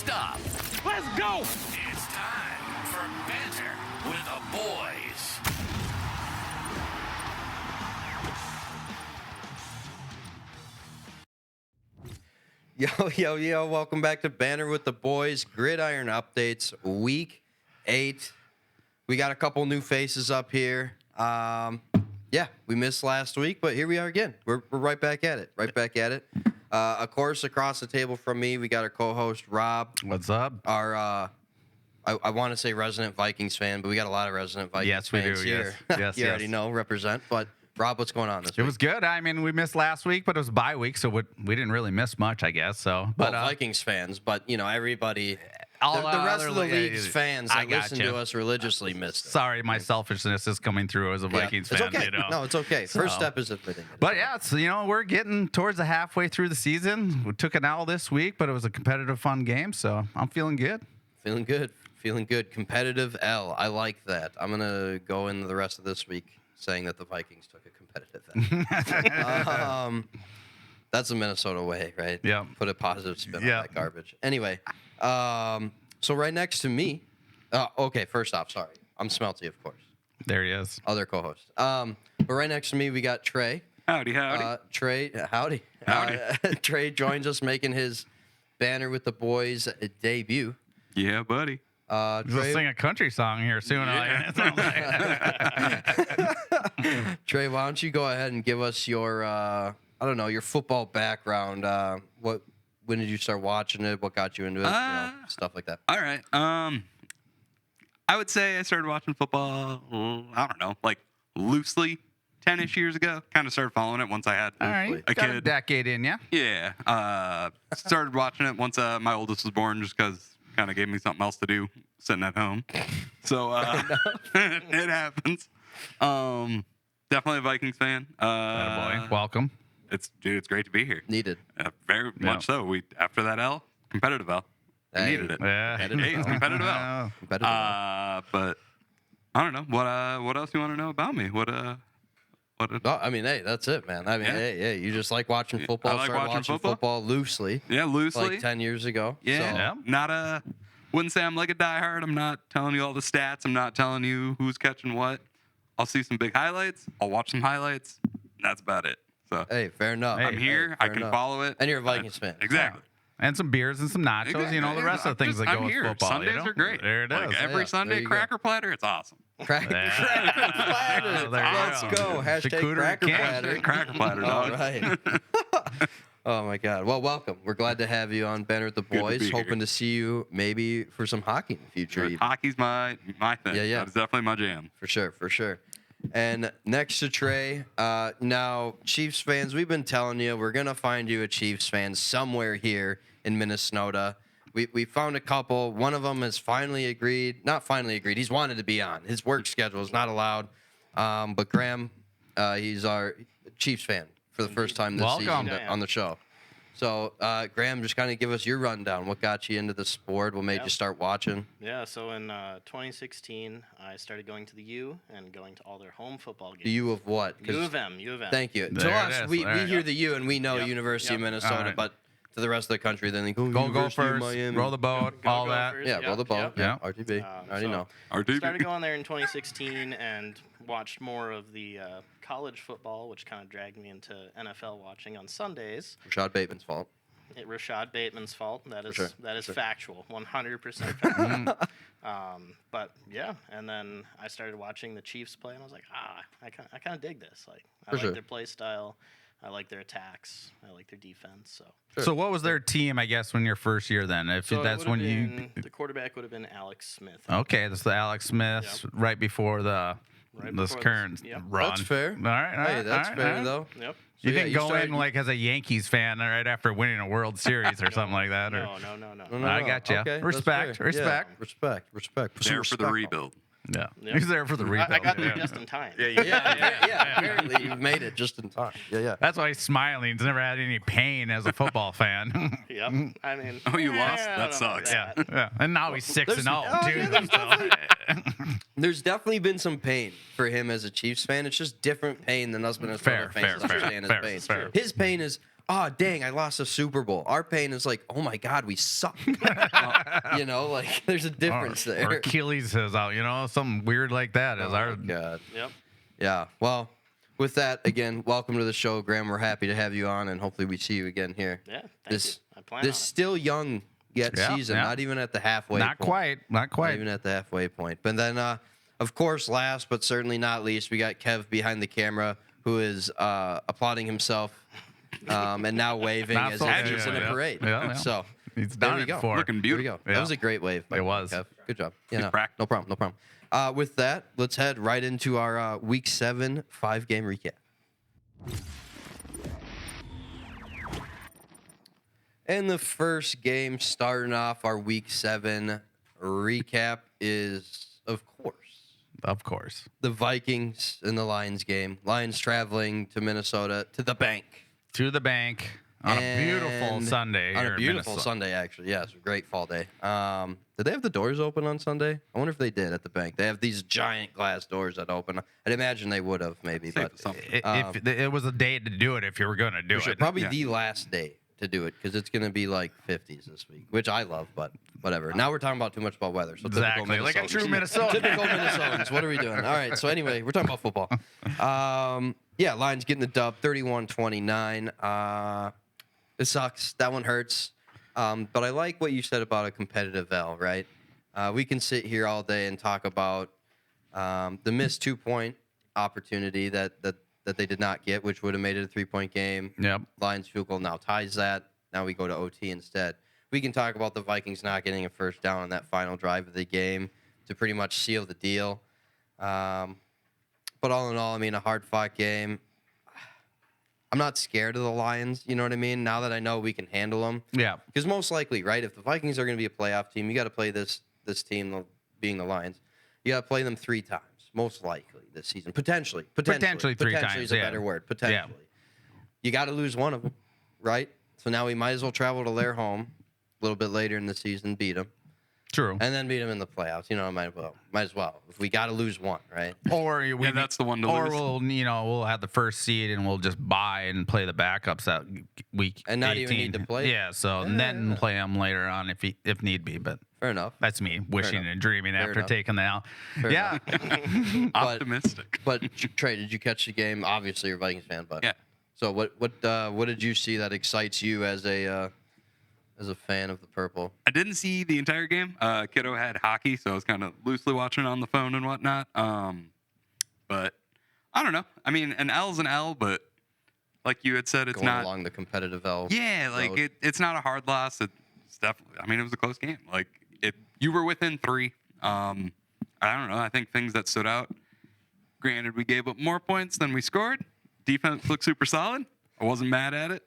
stop. Let's go! It's time for Banter with the boys. Yo, welcome back to Banter with the Boys, Gridiron Updates, Week 8. We got a couple new faces up here. We missed last week, but here we are again. We're right back at it, Of course, across the table from me, we got our co-host, Rob. What's up? Our, I want to say resident Vikings fan, but we got a lot of resident Vikings fans here. Yes, you already know, represent. But, Rob, what's going on this week? It was good. I mean, we missed last week, but it was a bye week, so we didn't really miss much, I guess. So, Well, Vikings fans, but, everybody... all the rest other of the league's fans I that listen gotcha. to us religiously missed it. Sorry, my selfishness is coming through as a Vikings it's fan. okay. You know? No, it's okay. First step is admitting it. But yeah, it's, we're getting towards the halfway through the season. We took an L this week, but it was a competitive, fun game, so I'm feeling good. Feeling good. Competitive L. I like that. I'm going to go into the rest of this week saying that the Vikings took a competitive L. That's a Minnesota way, right? Yeah. Put a positive spin on that garbage. Anyway, so right next to me, okay, first off, sorry. I'm Smelty, of course. There he is. Other co-host. But right next to me, we got Trey. Howdy. Trey, howdy. Trey joins us making his Banter with the Boys debut. Yeah, buddy. We'll Trey, sing a country song here soon. Trey, why don't you go ahead and give us your, your football background. When did you start watching it? What got you into it? Stuff like that. All right. I would say I started watching football, I don't know, like loosely 10-ish years ago. Kind of started following it once I had All right. a Got kid. a decade in, yeah? Yeah. Started watching it once my oldest was born just because kind of gave me something else to do sitting at home. So it happens. Definitely a Vikings fan. Attaboy. Welcome. It's great to be here. Needed. Very much so. We after that L, competitive L. We Hey. needed it. Yeah. Hey, it's competitive L. Competitive. But I don't know. What else you want to know about me? No, I mean, hey, that's it, man. I mean, Yeah. hey, you just like watching football. I like Started watching football. loosely. Yeah, loosely. Like 10 years ago. Yeah. So- Wouldn't say I'm like a diehard. I'm not telling you all the stats. I'm not telling you who's catching what. I'll see some big highlights. I'll watch some highlights. That's about it. So Hey, fair enough. I'm here. I fair can enough. follow it. And you're a Vikings fan. Exactly. And some beers and some nachos, Exactly. the rest of the things that I'm go with here. football. Sundays are great. There it Like is. every Yeah, Sunday, there you go. cracker platter. It's awesome. Cracker platter. There you Let's go. go. Hashtag Charcuterie cracker can. platter. Cracker platter, All dog. right. Oh, my God. Well, welcome. We're glad to have you on Banter with the to Boys. be here. Hoping to see you maybe for some hockey in the future. even. Hockey's my thing. Yeah. That's definitely my jam. For sure. And next to Trey, now, Chiefs fans, we've been telling you we're going to find you a Chiefs fan somewhere here in Minnesota. We found a couple. One of them has finally agreed. Not finally agreed. He's wanted to be on. His work schedule is not allowed. But Graham, he's our Chiefs fan for the first time this Welcome. season on the show. So, Graham, just kind of give us your rundown. What got you into the sport? What made you start watching? Yeah, so in 2016, I started going to the U and going to all their home football games. The U of what? 'Cause- U of M. Thank you. There To it us, is. we There you hear go. the U and we know Yep. University of Yep. Minnesota, All right. but to the rest of the country, then they go Go University of first. Miami. Roll the boat. Go all that. Gophers. Yeah, roll the ball. Yep. Yeah, Yeah. RTB. I already so- know. Started going there in 2016 and watched more of the college football, which kind of dragged me into NFL watching on Sundays. Rashad Bateman's fault. Rashad Bateman's fault. That is sure. factual, 100% factual. But yeah, and then I started watching the Chiefs play, and I was like, I kind of dig this. Like, I like sure. their play style, I like their attacks, I like their defense. So, So what was their team, I guess, when your first year then? If so that's it when would've you... been, the quarterback would have been Alex Smith. Okay, that's the Alex Smith right before Right this before current this- yep. run. That's fair. All right. Hey, that's fair, though. Yep. You So, yeah, didn't you go started- in like as a Yankees fan right after winning a World Series or something like that. Or No. No, I got you. Okay, that's Respect, fair. respect. Yeah, respect. Put some There for the respect on. rebuild. yeah, Yep. he's there for the rebuild. I got there yeah. just in time. Yeah. Apparently, you made it just in time. Yeah. That's why he's smiling. He's never had any pain as a football fan. Yep. I mean, Oh, you lost? I That don't know about sucks. that. yeah, and now he's 6-0 too. so- There's definitely been some pain for him as a Chiefs fan. It's just different pain than us Minnesota Fair, fans fair, understand fair, his pain. fair. His pain is, oh, dang, I lost a Super Bowl. Our pain is like, oh my God, we suck. You know, like there's a difference Or there. Achilles is out, something weird like that. Is Oh our my God. Yep. Yeah. Well, with that, again, welcome to the show, Graham. We're happy to have you on, and hopefully we see you again here. Yeah. Thank This you. I plan this on it. still young yet Yeah, season, yeah. not even at the halfway not point. quite, not Not quite. even at the halfway point. But then, of course, last but certainly not least, we got Kev behind the camera, who is applauding himself and now waving Not as so if good, he's in a yeah. parade. Yeah. So He's there done we it go. before. Looking There we beautiful. go. Yeah. That was a great wave. by It the way, was. Kev. Good job. Good No practice. problem. No problem. With that, let's head right into our Week 7 5-game recap. And the first game starting off our Week 7 recap is, of course, the Vikings and the Lions game. Lions traveling to Minnesota to the bank. To the bank on a beautiful And- Sunday. On here a in beautiful Minnesota. Sunday, actually. Yeah, it's a great fall day. Did they have the doors open on Sunday? I wonder if they did at the bank. They have these giant glass doors that open. I'd imagine they would have, maybe. Safe But assumption. If it was a day to do it, if you were going to do for sure, it. probably Yeah. the last day to do it because it's going to be like 50s this week, which I love, but whatever. Now we're talking about too much about weather. So typical Exactly, like a Minnesotans. true Minnesotan. Typical Minnesotans. What are we doing? All right. So anyway, we're talking about football. Yeah, Lions getting the dub, 31-29. It sucks. That one hurts. But I like what you said about a competitive L, right? We can sit here all day and talk about the missed 2-point opportunity that they did not get, which would have made it a 3-point game. Yep. Lions field goal now ties that. Now we go to OT instead. We can talk about the Vikings not getting a first down on that final drive of the game to pretty much seal the deal. But all in all, I mean, a hard-fought game. I'm not scared of the Lions, you know what I mean? Now that I know we can handle them. Yeah. Because most likely, right, if the Vikings are going to be a playoff team, you got to play this team, being the Lions. You got to play them 3 times, most likely this season. Potentially 3 Potentially Potentially is a times, yeah. better word. Potentially. You got to lose one of them, right? So now we might as well travel to their home a little bit later in the season, beat them, True. and then beat them in the playoffs. You know, might as well. If we got to lose one, right? Or we, that's the one to or lose. we'll have the first seed and we'll just buy and play the backups that week And not 18. even need to play? Yeah, so and then play them later on if need be. But Fair enough. that's me wishing enough. and dreaming Fair after enough. taking the L. Fair Yeah, Optimistic. But Trey, did you catch the game? Obviously, you're a Vikings fan, but Yeah. So what did you see that excites you as a fan of the purple? I didn't see the entire game. Kiddo had hockey, so I was kind of loosely watching on the phone and whatnot. But I don't know. I mean, an L's an L, but like you had said, it's Going not. along the competitive L. Yeah, like road. it's not a hard loss. It's definitely. I mean, it was a close game. Like you were within 3. I don't know. I think things that stood out. Granted, we gave up more points than we scored. Defense looked super solid. I wasn't mad at it.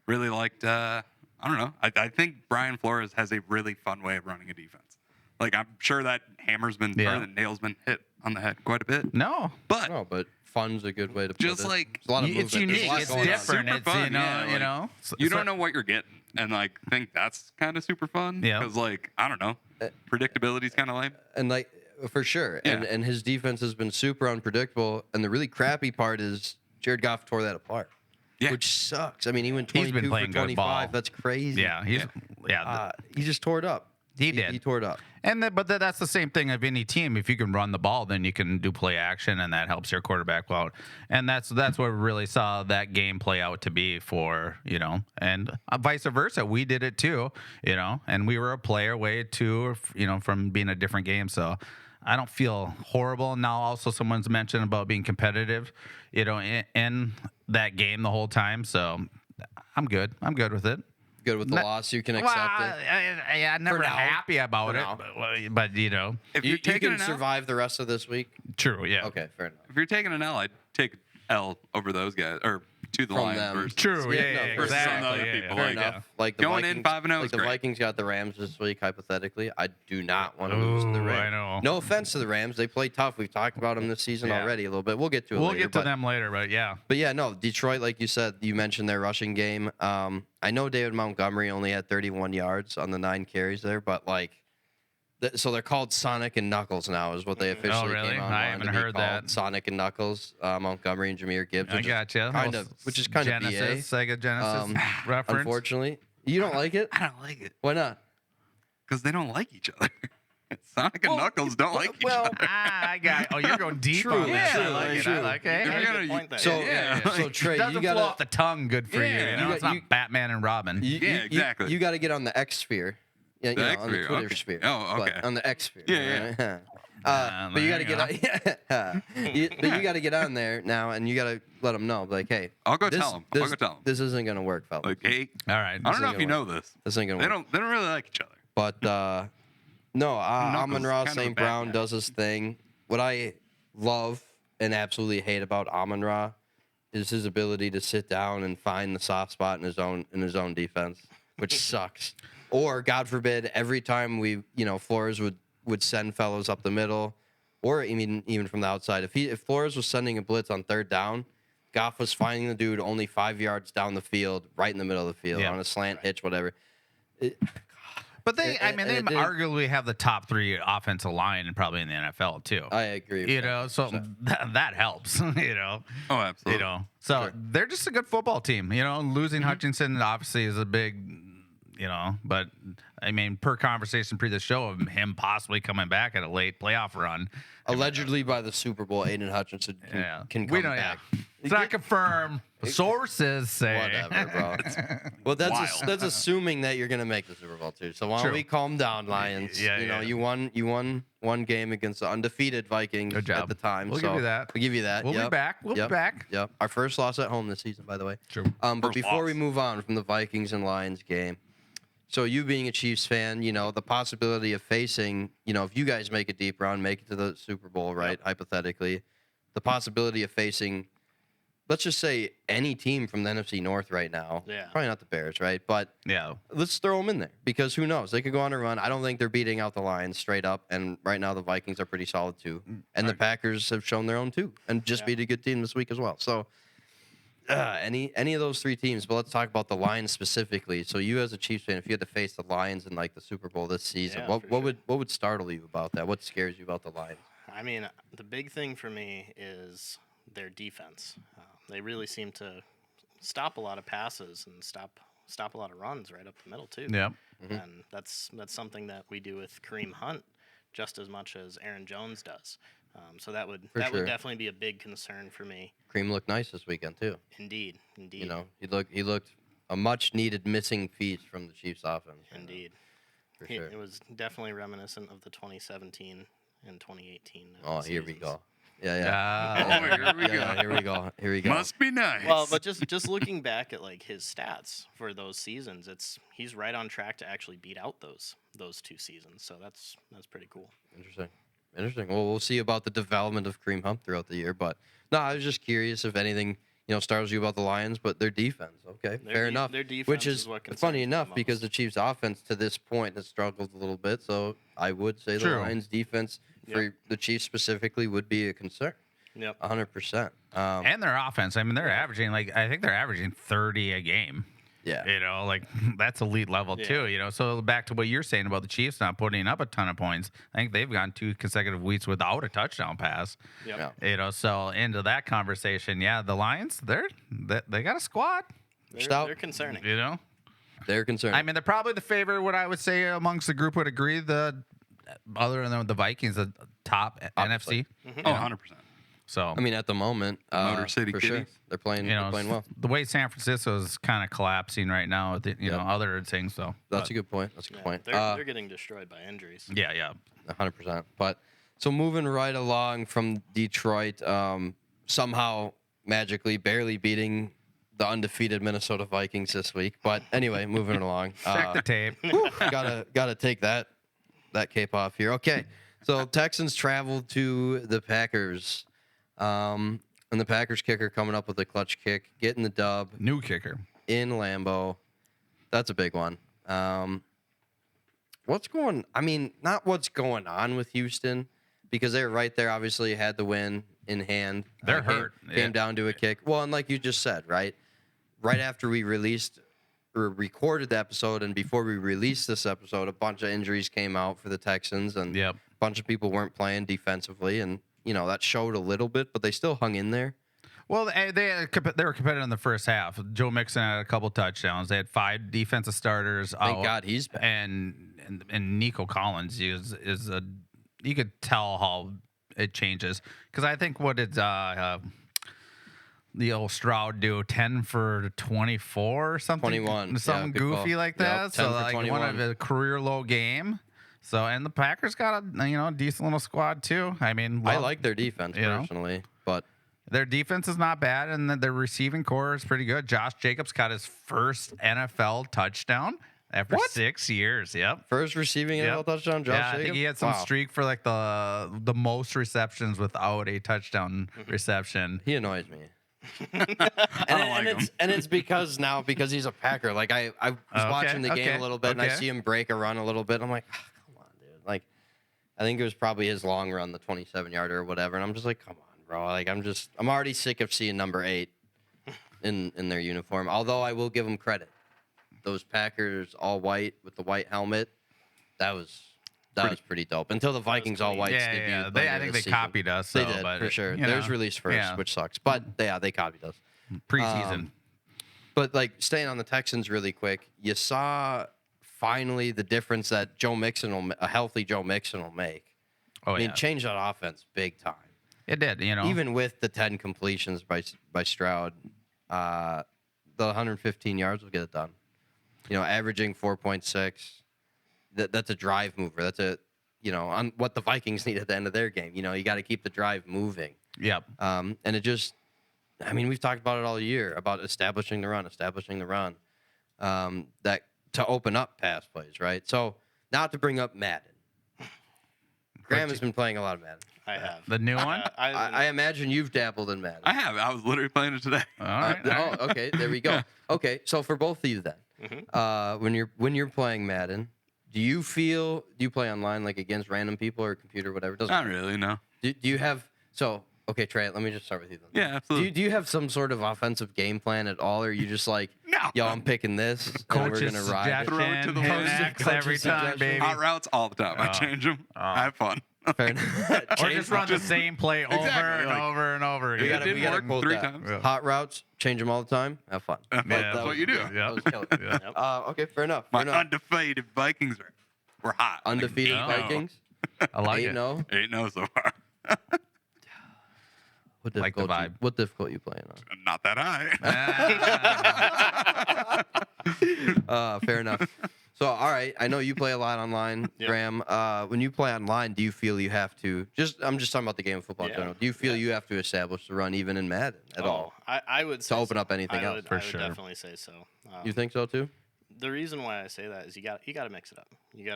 Really liked. I don't know. I think Brian Flores has a really fun way of running a defense. Like I'm sure that hammer's been Yeah. or the nail's been hit on the head quite a bit. no, But No, but fun's a good way to put Just it. like- There's a lot of it's movement. There's a unique. lot It's going on. different. Super It's fun, yeah, you like, know. you don't know what you're getting, and like think that's kind of super fun. Yeah. Because like I don't know, predictability's kind of lame. And like for sure. Yeah. And his defense has been super unpredictable. And the really crappy part is Jared Goff tore that apart. Yeah. Which sucks. I mean, he went He's 22 been for playing good 25. ball. That's crazy. Yeah, He just tore it up. He did. He tore it up. But that's the same thing of any team. If you can run the ball, then you can do play action, and that helps your quarterback out. And that's what we really saw that game play out to be for, and vice versa. We did it too, and we were a play away too, from being a different game. So I don't feel horrible. Now also someone's mentioned about being competitive, in that game the whole time. So I'm good. I'm good with it. Good with the Not- loss. You can accept it. I'm never now. happy about For it, now. but If You, you're you taking can an L, survive the rest of this week. true. Yeah. Okay, fair enough. if you're taking an L, I'd take L over those guys or to the From Lions them. versus True. Yeah, Yeah. no, yeah, versus some exactly. other yeah, people, Fair like, enough. Like the Going in Vikings, 5-0 is like the great. Vikings got the Rams this week. Hypothetically, I do not want to lose to the Ooh, Rams. I know. No offense to the Rams, they play tough. We've talked about them this season Yeah. already a little bit. We'll get to it. We'll later, get to but, them later, but yeah. But yeah, no, Detroit, like you said, you mentioned their rushing game. I know David Montgomery only had 31 yards on the 9 carries there, but like So they're called Sonic and Knuckles now, is what they officially really? came on. I haven't heard that. Sonic and Knuckles, Montgomery and Jameer Gibbs. I gotcha. Which is kind of Genesis, BA. Sega Genesis reference. Unfortunately, you don't like it. I don't like it Why not? because they don't like each other. Sonic and Knuckles don't like each other. I got. Oh, you're going deep True, on this. true, I like it. true. I like it. If Hey, you're Good gonna- point there. So, Yeah. so Trey, it doesn't you flow gotta off the tongue. Good for you. Yeah, You know, you it's got- not you- Batman and Robin. Yeah, exactly. You got to get on the X sphere. Yeah, The on X the sphere, Twitter okay. sphere. Oh, okay. But on the X sphere. Yeah, yeah. But you there got to you get on. But you got to get on there now, and you got to let them know, like, hey, I'll go this, tell them. This, I'll go tell them. This isn't gonna work, fellas. Like, hey, All right. I don't know ain't if you gonna know this. This ain't gonna They work. don't really like each other. But no, Knuckles Amon is Ra kind of a St. bad Brown guy. does his thing. What I love and absolutely hate about Amon Ra is his ability to sit down and find the soft spot in his own defense, which sucks. Or God forbid, every time Flores would send fellows up the middle, or even from the outside. If Flores was sending a blitz on third down, Goff was finding the dude only 5 yards down the field, right in the middle of the field, Yeah. on a slant hitch, whatever. But they, And- they and it did- arguably have the top 3 offensive line and probably in the NFL too. I agree. with You that. know, so that helps. You know. Oh, absolutely. You know, so they're just a good football team. You know, losing Hutchinson obviously is a big, but I mean, per conversation pre the show of him possibly coming back at a late playoff run. Allegedly by the Super Bowl, Aiden Hutchinson can we come don't. back. Yeah. It's not confirmed. Sources say. Whatever, bro. Well, that's wild. that's assuming that you're gonna make the Super Bowl too. So why don't True. we calm down, Lions? Yeah, you know, yeah. you won one game against the undefeated Vikings Good job. at the time. We'll so give you that. We'll give you that. We'll be Yep. back. We'll be Yep. back. Yep. Our first loss at home this season, by the way. True. But First before we loss. move on from the Vikings and Lions game, so you being a Chiefs fan, the possibility of facing, if you guys make a deep run, make it to the Super Bowl, right? Hypothetically, the possibility of facing, let's just say any team from the NFC North right now. Yeah. Probably not the Bears, right? But Yeah. let's throw them in there because who knows? They could go on a run. I don't think they're beating out the Lions straight up. And right now the Vikings are pretty solid too. And the Packers have shown their own too and just beat a good team this week as well. So any of those 3 teams, but let's talk about the Lions specifically. So you as a Chiefs fan, if you had to face the Lions in like the Super Bowl this season, Yeah, what for sure. would startle you about that? What scares you about the Lions? I mean, the big thing for me is their defense. They really seem to stop a lot of passes and stop a lot of runs right up the middle too. Yeah. And that's something that we do with Kareem Hunt just as much as Aaron Jones does. So that would sure. definitely be a big concern for me. Cream looked nice this weekend too. Indeed. He looked a much needed missing piece from the Chiefs offense. Indeed. For sure. It was definitely reminiscent of the 2017 and 2018. Oh, here we seasons. go. Yeah. Here we go. Here we go. Must be nice. Well, but just looking back at like his stats for those seasons, he's right on track to actually beat out those 2 seasons. So that's pretty cool. Interesting. Well, we'll see about the development of Kareem Hunt throughout the year. But no, I was just curious if anything, startles you about the Lions, but their defense. Okay, fair enough. Their defense Which is is what concerns funny me enough the because most. the Chiefs' offense to this point has struggled a little bit. So I would say the True. Lions' defense for the Chiefs specifically would be a concern. Yep. 100%. And their offense. I mean, they're averaging I think they're averaging 30 a game. Yeah. That's elite level Yeah. too. So back to what you're saying about the Chiefs not putting up a ton of points. I think they've gone 2 consecutive weeks without a touchdown pass. Yep. Yeah. So into that conversation, the Lions, they got a squad. Stout. They're concerning. They're concerned. I mean, they're probably the favorite. What I would say amongst the group would agree. Other than the Vikings, the top Obviously. NFC. Oh, 100%. So at the moment, Motor City for sure, Kitties. they're playing well. the way San Francisco is kind of collapsing right now, with other things. So That's a good point. That's a good Yeah, point. they're getting destroyed by injuries. yeah. 100%. But so moving right along from Detroit, somehow magically barely beating the undefeated Minnesota Vikings this week. But anyway, moving along. Check the tape. Gotta take that cape off here. Okay, so Texans traveled to the Packers, and the Packers kicker coming up with a clutch kick, getting the dub New kicker. in Lambeau. That's a big one. Not what's going on with Houston, because they're right there, obviously had the win in hand. They're Came- hurt. Came down to a kick. Well, and like you just said, right after we released recorded the episode and before we released this episode, a bunch of injuries came out for the Texans, and Yep. a bunch of people weren't playing defensively, and that showed a little bit, but they still hung in there. Well, they were competitive in the first half. Joe Mixon had a couple touchdowns. They had 5 defensive starters. Thank God he's back. And Nico Collins is a, you could tell how it changes, because I think what did the old Stroud do, 10 for 24 or something, 21, something yeah, good goofy call. like Yep, that. 10 So for like 21. one of a career low game. So and the Packers got a decent little squad too. I mean, I like their defense you know? personally, but Their defense is not bad, and their receiving core is pretty good. Josh Jacobs got his first NFL touchdown after 6 years. Yep. first receiving Yep. NFL touchdown, Josh Yeah, I Jacobs? think he had some Wow. streak for like the most receptions without a touchdown reception. He annoys me. I don't like him. It's because he's a Packer. Like I was watching the game a little bit and I see him break a run a little bit. I'm like, come on, dude. Like, I think it was probably his long run, the 27-yarder or whatever. And I'm just like, come on, bro. Like I'm already sick of seeing number 8 in their uniform. Although I will give him credit. Those Packers all white with the white helmet, that was pretty dope. Until the Vikings all white Yeah, debuted. yeah. later I think this they season. copied us. They though, did, but, for sure. you Theirs know, released first, yeah. which sucks. But they copied us. Preseason. But like staying on the Texans really quick, you saw finally the difference that a healthy Joe Mixon will make. Oh I mean, yeah, change that offense big time. it did. Even with the 10 completions by Stroud, the 115 yards will get it done. Averaging 4.6. That's a drive mover. That's on what the Vikings need at the end of their game. You got to keep the drive moving. Yep. And it just, we've talked about it all year about establishing the run, that to open up pass plays, right? So not to bring up Madden. Graham has been playing a lot of Madden. I have. The new one. I imagine you've dabbled in Madden. I have. I was literally playing it today. All right. Oh, okay. There we go. Okay, so for both of you then, when you're playing Madden, do you play online like against random people or computer, whatever? Doesn't Not matter. really, no. Do you have Okay, Trey, let me just start with you then. Yeah, absolutely. Do you have some sort of offensive game plan at all, or are you just like, No. yo, I'm picking this, and we're Coach's gonna ride it? Throw it to the hit wind. X Coach's every time, suggestion. baby. Hot routes all the time. I change them. I have fun. Fair enough. Or Change- just run the same play over Exactly, and like- over and over we again. gotta, did we gotta work quote 3 that. times. Yeah. Hot routes, change them all the time. Have fun. Yeah. That's what you do. That Yeah. was killer. Yeah. Okay, fair enough. My Fair enough. undefeated Vikings were hot. Undefeated No. Vikings. I like it. 8-0. 8-0 so far. What Like the difficult vibe. What difficult you playing Not that high. on? Fair enough. So, all right, I know you play a lot online, Yeah. Graham. When you play online, do you feel you have to I'm just talking about the game of football in Yeah. general. Do you feel you have to establish the run even in Madden at all? I would say open so. up anything I else, would, for I would sure. definitely say so. You think so too? The reason why I say that is you got to mix it up. You got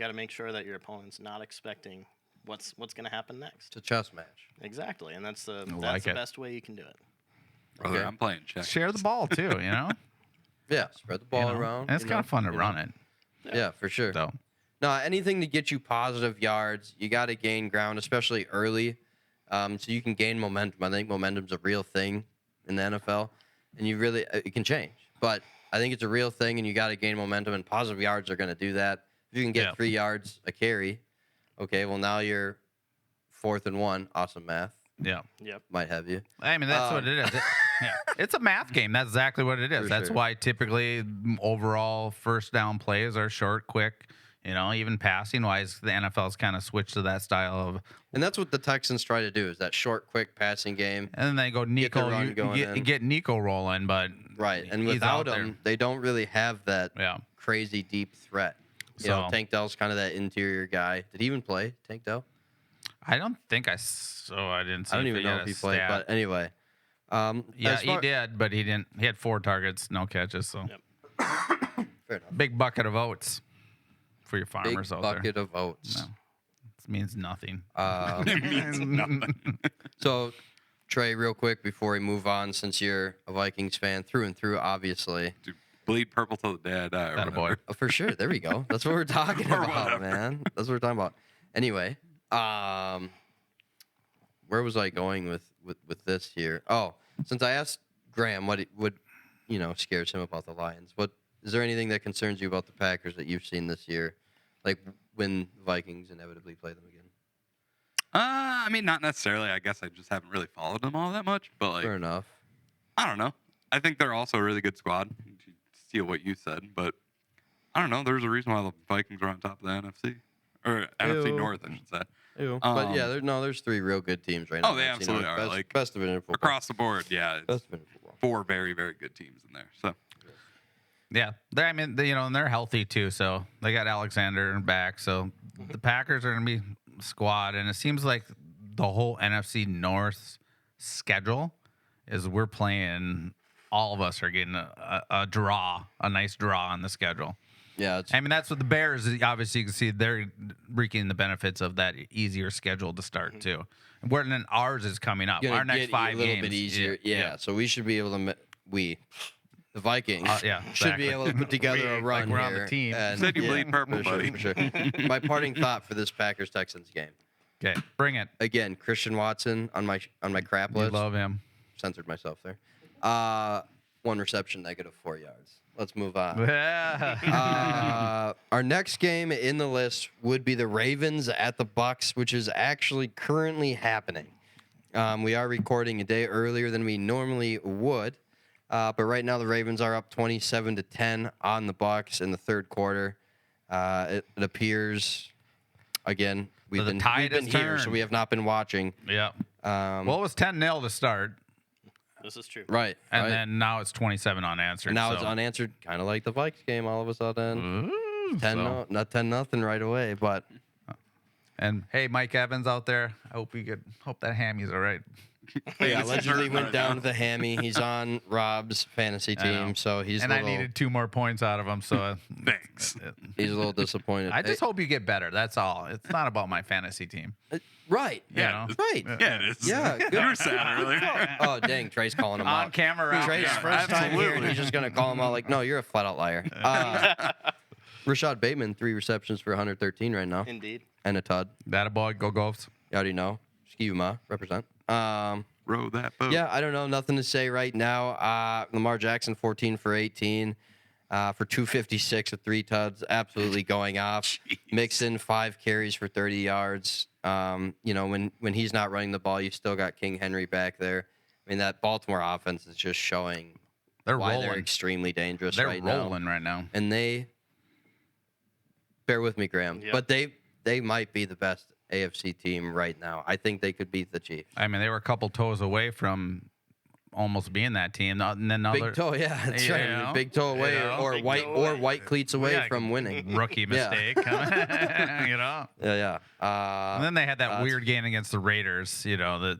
to make sure that your opponent's not expecting what's going to happen next. It's a chess match. Exactly, and that's the like it. best way you can do it. Brother, Okay. I'm playing check. Share the ball too. Yeah, spread the ball You know? around. And it's kind of fun to you run know. it. Yeah, for sure. So No, anything to get you positive yards, you got to gain ground, especially early, so you can gain momentum. I think momentum's a real thing in the NFL, and it can change. But I think it's a real thing, and you got to gain momentum, and positive yards are going to do that. If you can get Yeah. 3 yards a carry, okay, well, now you're 4th and 1. Awesome math. yeah. Yep. Might have you. I mean, that's what it is. Yeah. It's a math game. That's exactly what it is. For That's sure. why typically overall first down plays are short, quick. Even passing wise, the NFL's kind of switched to that style of, And that's what the Texans try to do, is that short, quick passing game. and then they go the Nico. run You going in. get Nico rolling, but Right, and he's without out there. him, they don't really have that Yeah. crazy deep threat. So- Tank Dell's kind of that interior guy. Did he even play, Tank Dell? I don't think I didn't see. I don't even know had if a he played, stat. but anyway. Yeah, as he far- did, but he didn't. He had 4 targets, no catches. So Yep. Fair enough. big bucket of oats for your Big farmers out bucket there. of oats. No. This means nothing. It means nothing. So, Trey, real quick before we move on, since you're a Vikings fan through and through, obviously. Dude, bleed purple till the day I die. or Atta boy. whatever. For sure. There we go. That's what we're talking Or about, whatever. man. That's what we're talking about. Anyway, where was I going with this here? Oh, since I asked Graham what scares him about the Lions, what Is there anything that concerns you about the Packers that you've seen this year, like when the Vikings inevitably play them again? I mean, not necessarily. I guess I just haven't really followed them all that much. But like, Fair enough. I don't know. I think they're also a really good squad. To steal what you said, but I don't know. There's a reason why the Vikings are on top of the NFC or NFC Ew. North, I should say. But yeah, there's 3 real good teams right now. Oh, they I've seen absolutely on are. Best, Like best division football. across the board, yeah. It's Best division football. 4 very, very good teams in there. So Yeah, and they're healthy too, so they got Alexander back. So the Packers are gonna be squad, and it seems like the whole NFC North schedule is we're playing. All of us are getting a draw, a nice draw on the schedule. Yeah, it's, I mean, that's what the Bears, obviously, you can see they're reaping the benefits of that easier schedule to start, too. Where then ours is coming up. gonna Our next get 5 a little games. bit easier. Yeah, so we should be able to. The Vikings, yeah, should be exactly. able to put together a run we're here. on the team. And, Said you bleed purple, for buddy. Sure, for sure. My parting thought for this Packers Texans game. Okay, bring it. Again, Christian Watson on my crap We list. love him. Censored myself there. 1 reception, -4 yards. Let's move on. Our next game in the list would be the Ravens at the Bucks, which is actually currently happening. We are recording a day earlier than we normally would, but right now the Ravens are up 27-10 on the Bucks in the third quarter. It appears, again, we've the been tide has here, so turned. we have not been watching. Yeah. Well, it was 10-0 to start, This is true. Right, and right. then now it's 27 unanswered. And now so. it's unanswered, kind of like the Vikes game. All of a sudden, Ooh, 10 so- no, not 10-0 right away, but And hey, Mike Evans out there, I hope that hammy's all right. yeah, It's allegedly hurting went right down now. to the hammy. He's on Rob's fantasy I know. team, so he's And a I little, needed 2 more points out of him, so Thanks. he's a little disappointed. I just hope you get better. That's all. It's not about my fantasy team. Right, Yeah, know? right. Yeah, it is. Yeah, good. You were sad earlier. Oh dang, Trey's calling him On out. camera, out. Trey's Yeah, first time here, and absolutely. he's just gonna call him out like, no, you're a flat out liar. Rashad Bateman, 3 receptions for 113 right now, Indeed. and a Todd. That a boy, go Gophs. You already know. Ski-U-Ma, represent. Row that boat. Yeah, I don't know. Nothing to say right now. Lamar Jackson, 14 for 18 for 256 with 3 tuds. Absolutely going off. Mixon, 5 carries for 30 yards. When he's not running the ball, you still got King Henry back there. I mean, that Baltimore offense is just showing They're why rolling. they're extremely dangerous They're right now. rolling right now. And they, bear with me, Graham, Yep. but they might be the best AFC team right now. I think they could beat the Chiefs. I mean, they were a couple toes away from almost being that team. And then now Big they're toe, yeah, that's You right. know, Big toe away, you know, or big white toe or away. white cleats away Yeah, from winning. rookie Yeah. mistake. you know? Yeah. And then they had that that's- weird game against the Raiders, that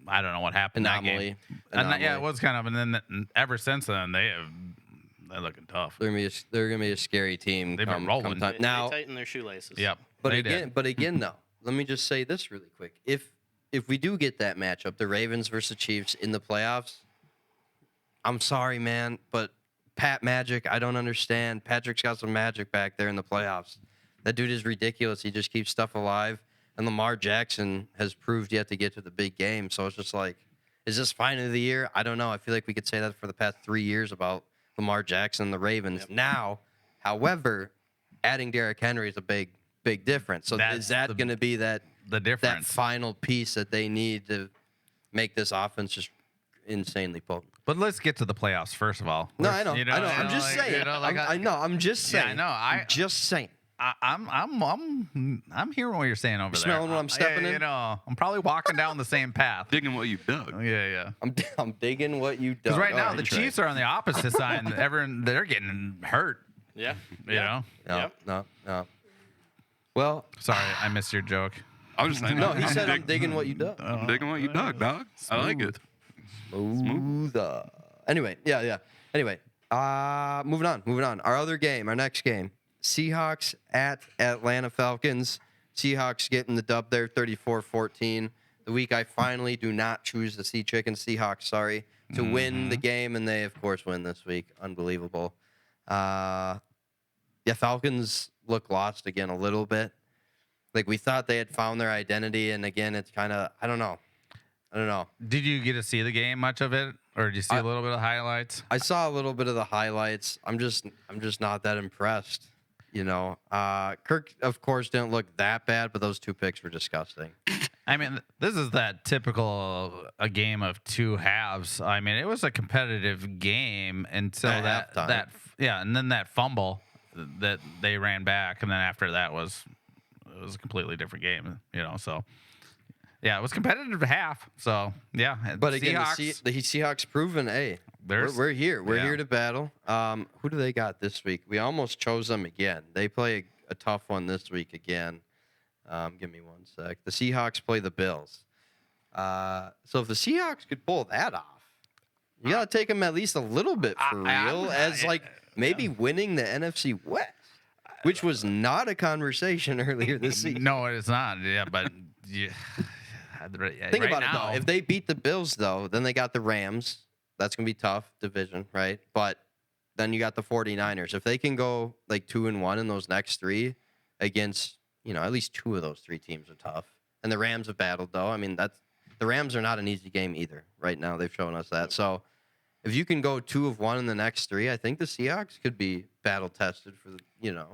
I don't know what happened in that Anomaly. game. And that, yeah, it Anomaly. was kind of, and then ever since then, they're looking tough. They're gonna be a scary team. They've been rolling. Come time. They Now, tighten their shoelaces. Yep. but they again, did. though, let me just say this really quick. If we do get that matchup, the Ravens versus the Chiefs in the playoffs, I'm sorry, man, but Pat Magic, I don't understand. Patrick's got some magic back there in the playoffs. That dude is ridiculous. He just keeps stuff alive. And Lamar Jackson has proved yet to get to the big game. So it's just like, is this finally the year? I don't know. I feel like we could say that for the past 3 years about Lamar Jackson and the Ravens. Yep. Now, however, adding Derrick Henry is a big difference. So That's is that going to be that The that difference. final piece that they need to make this offense just insanely potent? But let's get to the playoffs first of all. No, I know. You I know. I'm just saying. I'm just saying. Yeah, I know. I'm just saying. I'm hearing what you're saying over there. Smelling what I'm stepping in? I'm probably walking down the same path. Digging what you dug. Yeah. I'm digging what you done. Because right now All the Trey. Chiefs are on the opposite side, and they're getting hurt. Yeah. You know. No, Yep. no. Well, Sorry, I missed your joke. I was just saying. no, he said I'm digging what you done. I'm digging what you dug, dog. I like it. Smooth. Anyway, yeah. Anyway, moving on. Our next game, Seahawks at Atlanta Falcons. Seahawks getting the dub there, 34-14. The week I finally do not choose the Sea Chicken Seahawks, to win the game, and they, of course, win this week. Unbelievable. Falcons look lost again a little bit. Like, we thought they had found their identity, and again, it's kind of, I don't know. I don't know. Did you get to see the game, much of it, or did you see a little bit of highlights? I saw a little bit of the highlights. I'm just not that impressed. Kirk, of course, didn't look that bad, but those 2 picks were disgusting. I mean, this is that typical a game of 2 halves. I mean, it was a competitive game until At halftime. and then that fumble that they ran back, and then after that it was a completely different game. So yeah, it was competitive at half. So yeah, But again, Seahawks, the Seahawks proven, hey, we're here. We're here to battle. Who do they got this week? We almost chose them again. They play a tough one this week again. Give me 1 sec. The Seahawks play the Bills. So if the Seahawks could pull that off, you got to take them at least a little bit for real, as like maybe winning the NFC West, which was not a conversation earlier this season. no, it is not. Yeah, but yeah. Think right about now, it, though. If they beat the Bills, though, then they got the Rams. That's going to be tough division, right? But then you got the 49ers. If they can go like 2-1 in those next 3 against, at least 2 of those 3 teams are tough. And the Rams have battled, though. I mean, the Rams are not an easy game either right now. They've shown us that. So if you can go 2 of 1 in the next 3, I think the Seahawks could be battle tested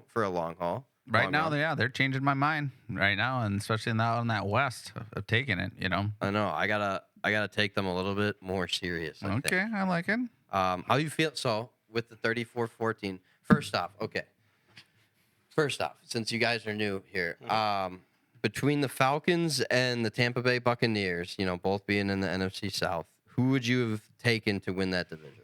for a long haul. right now, they're changing my mind right now, and especially now in that West of taking it. I know. I gotta take them a little bit more serious. I think. Okay, I like it. How you feel? So with the 34-14. First off, since you guys are new here, between the Falcons and the Tampa Bay Buccaneers, both being in the NFC South, who would you have taken to win that division?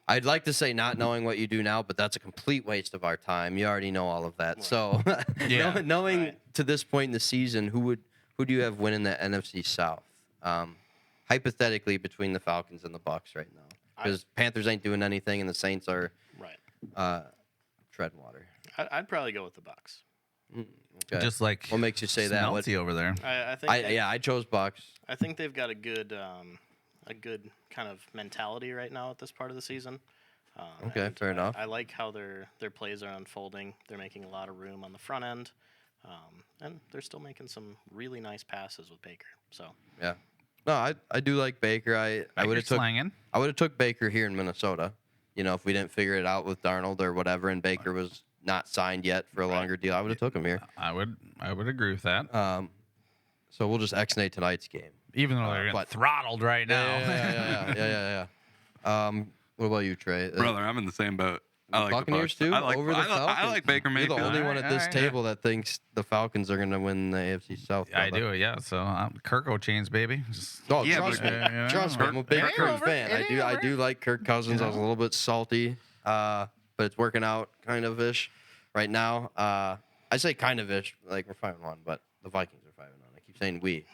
I'd like to say not knowing what you do now, but that's a complete waste of our time. You already know all of that. Right. So, Yeah. knowing to this point in the season, who do you have winning the NFC South? Hypothetically, between the Falcons and the Bucs right now, because Panthers ain't doing anything, and the Saints are treading water. I'd probably go with the Bucks. Okay. Just like What makes you say that? What, Smelty over there. I think. I chose Bucs. I think they've got a good kind of mentality right now at this part of the season. Okay, fair enough. I like how their plays are unfolding. They're making a lot of room on the front end, and they're still making some really nice passes with Baker. So Yeah. No, I do like Baker. I would have took Baker here in Minnesota. If we didn't figure it out with Darnold or whatever, and Baker was not signed yet for a longer deal, I would have took him here. I would agree with that. So we'll just X-nay tonight's game. Even though they're getting throttled right now. Yeah. What about you, Trey? Brother, I'm in the same boat. I like Buccaneers the Bucs. too? I like, Over the I Falcons? like Baker You're the Mayfield. only one at this Alright. table that thinks the Falcons are going to win the AFC South. I brother. do, yeah. So Kirko chains, baby. Just, Oh, Yeah, trust but- me. Trust me. I'm a big It ain't Kirk over. fan. It ain't I over. do like Kirk Cousins. I was a little bit salty, but it's working out kind of ish right now. I say kind of ish, like we're 5-1, but the Vikings are 5-1. I keep saying we.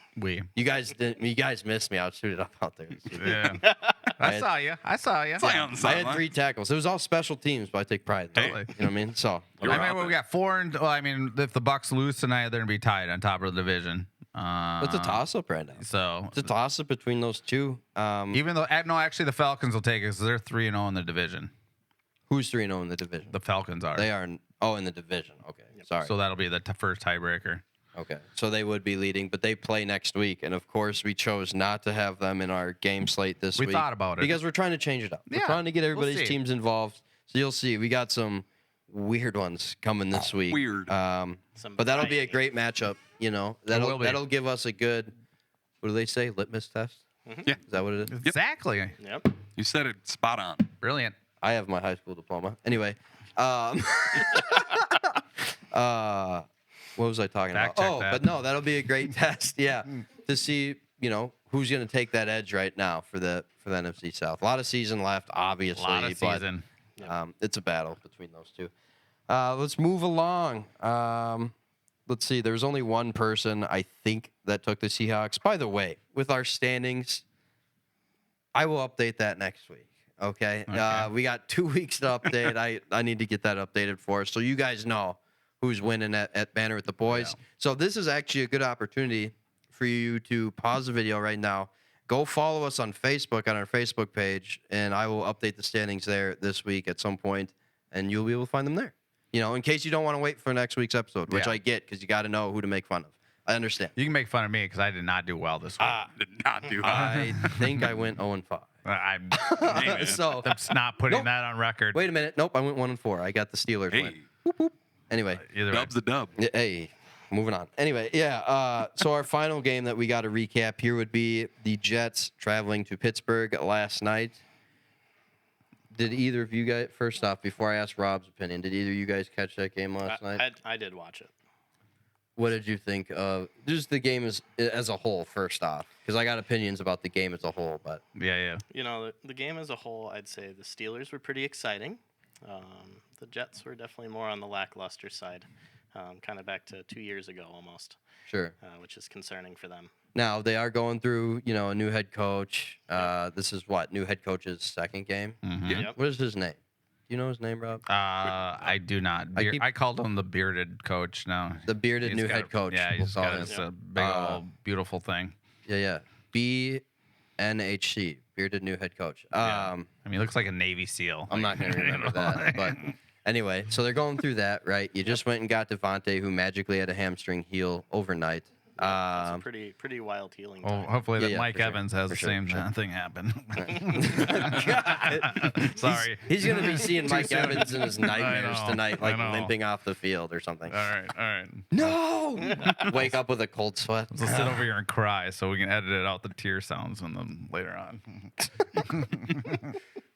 You guys didn't. You guys missed me. I was suited up out there. yeah. I saw you. Play on the I had sideline. 3 tackles. It was all special teams, but I take pride in that. Totally. You know what I mean? So You're I mean, out we there. got 4 and well, I mean, if the Bucks lose tonight, they're gonna be tied on top of the division. it's a toss-up right now. So It's a toss-up between those two. even though no, actually the Falcons will take it because they're 3-0 in the division. Who's 3-0 in the division? The Falcons are. They are. In the division. Okay. Sorry. So that'll be the first tiebreaker. Okay, so they would be leading, but they play next week, and of course we chose not to have them in our game slate this week. We thought about it. because we're trying to change it up. We're Yeah, trying to get everybody's see. teams involved. So you'll see, we got some weird ones coming this week. weird. Some But that'll be a variety. great matchup. will be. That'll give us a good. What do they say? Litmus test. Yeah, Is that what it is? Exactly. Yep. you said it spot on. Brilliant. I have my high school diploma. Anyway, what was I talking Fact about? check Oh, that. but no, that'll be a great test. Yeah, to see who's going to take that edge right now for the NFC South. A lot of season left, obviously. A lot of but, season. it's a battle between those two. Let's move along. Let's see. There was only one person I think that took the Seahawks. By the way, with our standings, I will update that next week. Okay. We got 2 weeks to update. I need to get that updated for us so you guys know who's winning at Banter with the Boys. Yeah. So this is actually a good opportunity for you to pause the video right now. Go follow us on Facebook on our Facebook page, and I will update the standings there this week at some point, and you'll be able to find them there. In case you don't want to wait for next week's episode, which Yeah. I get because you got to know who to make fun of. I understand. You can make fun of me because I did not do well this week. Did not do that. I think I went 0-5. I'm So not putting Nope. that on record. wait a minute. Nope, I went 1-4. I got the Steelers Hey, win. Anyway, Either way. dub's a dub. hey, moving on. Anyway, yeah. So our final game that we got to recap here would be the Jets traveling to Pittsburgh last night. Did either of you guys, first off, before I ask Rob's opinion, did either of you guys catch that game last night? I did watch it. What did you think of just the game as a whole, first off? Because I got opinions about the game as a whole, but Yeah. You know, the game as a whole, I'd say the Steelers were pretty exciting. The Jets were definitely more on the lackluster side, kind of back to 2 years ago almost, sure. which is concerning for them. Now they are going through, a new head coach. This is new head coach's second game. Mhm. Yep. What is his name? Do you know his name, Rob? I do not. I called him the bearded coach. No, The bearded He's new got head coach. Yeah, we'll he's call got him. this big old beautiful thing. Yeah. BNHC, bearded new head coach. Yeah. I mean, he looks like a Navy SEAL. I'm not going to remember that. But anyway, so they're going through that, right? You just went and got Devontae, who magically had a hamstring heal overnight. It's a pretty wild healing Well, time. hopefully Yeah, that yeah, Mike for sure. Evans has For the sure, same for sure. thing happen. God. Sorry. He's going to be seeing Mike soon. Evans in his nightmares know, tonight, I like know. limping off the field or something. All right. No! Wake up with a cold sweat. So sit over here and cry so we can edit it out the tear sounds and then later on.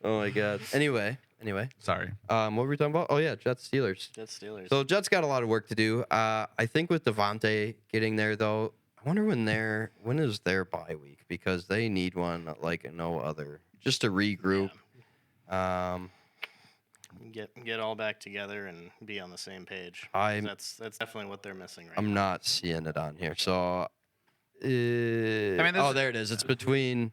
Oh, my God. Anyway, Sorry. what were we talking about? Oh, yeah, Jets Steelers. Jets Steelers. So Jets got a lot of work to do. I think with Devontae getting there, though, I wonder when is their bye week, because they need one like no other, just to regroup. Get all back together and be on the same page. I'm- That's definitely what they're missing right I'm now. not seeing it on here. So, this- oh, there it is. It's between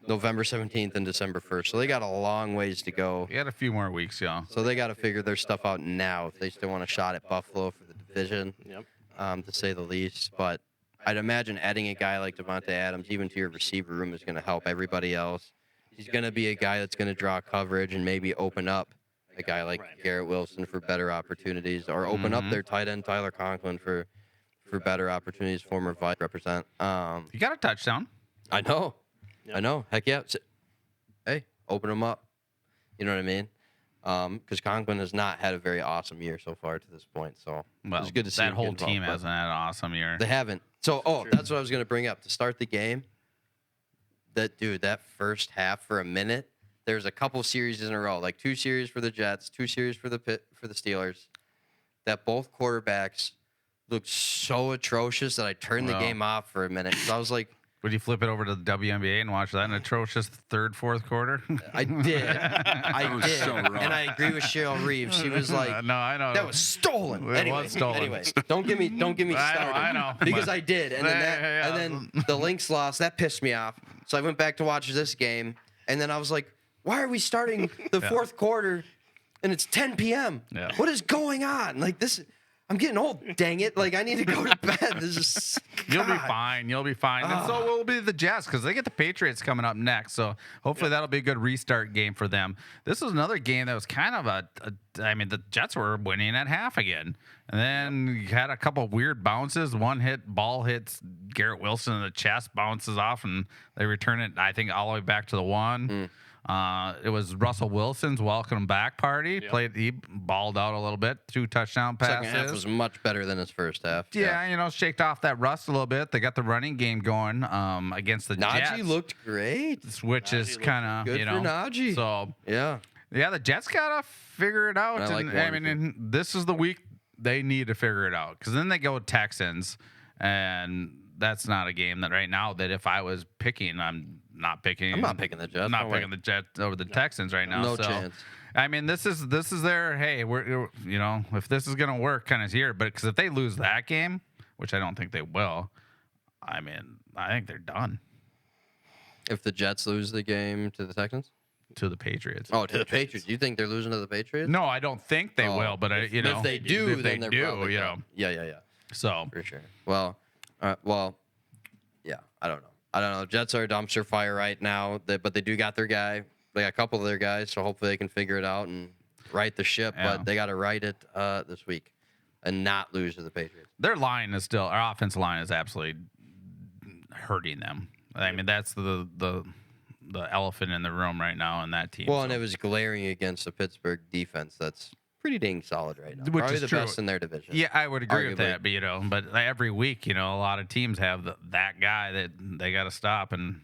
November 17th and December 1st. So they got a long ways to go. You got a few more weeks, y'all. So they got to figure their stuff out now if they still want a shot at Buffalo for the division, Yep. to say the least. But I'd imagine adding a guy like Devontae Adams even to your receiver room is going to help everybody else. He's going to be a guy that's going to draw coverage and maybe open up a guy like Right. Garrett Wilson for better opportunities, or open up their tight end Tyler Conklin for better opportunities. Former Vice represent. You got a touchdown. I know. Yep. I know. Heck yeah. Hey, open them up. You know what I mean? Because Conklin has not had a very awesome year so far to this point. So Well, it's good to see that him whole get involved, team but hasn't had an awesome year. They haven't. So, that's what I was going to bring up. To start the game, that first half for a minute, there's a couple series in a row, like 2 series for the Jets, 2 series for the Steelers, that both quarterbacks looked so atrocious that I turned the Well. game off for a minute. 'Cause I was like, Would you flip it over to the WNBA and watch that in atrocious third, fourth quarter? I did. I was did. so wrong. And I agree with Cheryl Reeves. She was like, no, I know. that was stolen. It Anyway, was stolen. Anyway, don't get me started. I know, Because but- I did, and then Yeah. and then the Lynx lost. That pissed me off. So I went back to watch this game, and then I was like, why are we starting the fourth quarter, and it's 10 p.m. Yeah. What is going on? Like this. I'm getting old. Dang it! Like I need to go to bed. This is. You'll be God. fine. You'll be fine. And so will be the Jets because they get the Patriots coming up next. So hopefully that'll be a good restart game for them. This was another game that was kind of I mean, the Jets were winning at half again. And then you had a couple weird bounces. Ball hits Garrett Wilson in the chest, bounces off, and they return it, I think, all the way back to the one. It was Russell Wilson's welcome back party. Yep. He balled out a little bit, 2 touchdown passes. Second half was much better than his first half. Yeah, shaked off that rust a little bit. They got the running game going against the Jets. Najee looked great. Which Najee is looked kind good of, for Najee. So, Yeah. yeah, the Jets got to figure it out. I like And, I one, mean, and this is the week they need to figure it out because then they go Texans, and that's not a game that right now that if I was picking, I'm not picking. I'm not picking the Jets. I'm not No way. picking the Jets over the Texans right now. No so, chance. I mean, this is their hey, we're if this is gonna work, kind of here. But because if they lose that game, which I don't think they will, I mean, I think they're done If the Jets lose the game to the Texans? to the Patriots. Oh, to the Patriots. You think they're losing to the Patriots? No, I don't think they Oh, will. But if they do, if then they they're do, probably you done. know. Yeah. So For sure. Well, yeah. I don't know. Jets are a dumpster fire right now, but they do got their guy. They got a couple of their guys, so hopefully they can figure it out and right the ship. Yeah. But they got to right it this week. and not lose to the Patriots. Their line is still, our offensive line is absolutely hurting them. I mean, that's the elephant in the room right now in that team. Well, and it was glaring against the Pittsburgh defense. That's pretty dang solid right now. Which Probably is the true. best in their division. Yeah, I would agree with Arguably. that. But every week, a lot of teams have that guy that they got to stop, and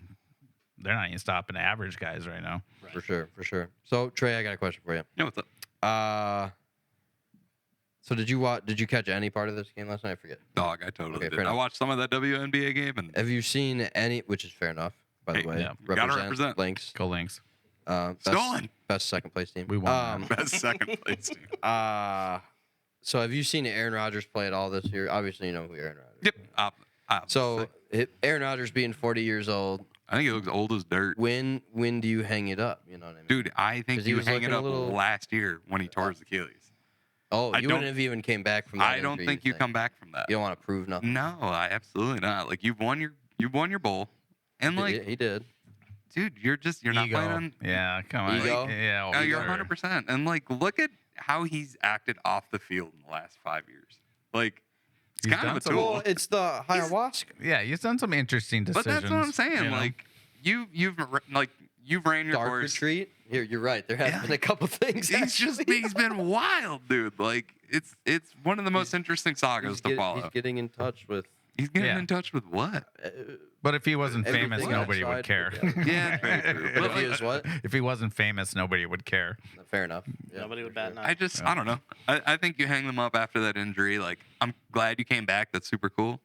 they're not even stopping average guys right now. For sure. So Trey, I got a question for you. Yeah, what's up? So did you catch any part of this game last night? I forget. Dog, I totally Okay, did. fair I enough. watched some of that WNBA game, and Have you seen any? Which is fair enough, by the Hey, way. yeah. Gotta represent. Lynx. Go Lynx. Stolen. Best second place team. We won. best second place team. So have you seen Aaron Rodgers play at all this year? Obviously, you know who Aaron Rodgers is. Yep. So Aaron Rodgers being 40 years old, I think he looks old as dirt. when do you hang it up? You know what I mean? Dude, I think 'Cause he he was was hanging looking a up little- last year when he tore his Achilles. Oh, I you don't- wouldn't have even came back from that. I don't injury, think you come back from that. You don't want to prove nothing. No, I absolutely not. Like you've won your bowl, and like, he did. dude, you're not Ego. playing on. Yeah, come on. Ego? Yeah, No, you're sure. 100%. And like, look at how he's acted off the field in the last 5 years. Like, it's He's kind of done a some- tool. Well, it's the ayahuasca. Yeah, he's done some interesting But decisions. that's what I'm saying. you know? Like, you've ran your Dark course. retreat. Here, you're right. There have Yeah. been a couple things. He's been wild, dude. Like, it's one of the most interesting sagas to follow. He's getting in touch with. He's getting Yeah. in touch with what? But if he wasn't famous, everything nobody outside would care. of the- Yeah, very true. But If he is what? If he wasn't famous, nobody would care. Fair enough. Yeah, Nobody for would bat sure. an eye. I don't know. I think you hang them up after that injury. Like, I'm glad you came back. That's super cool.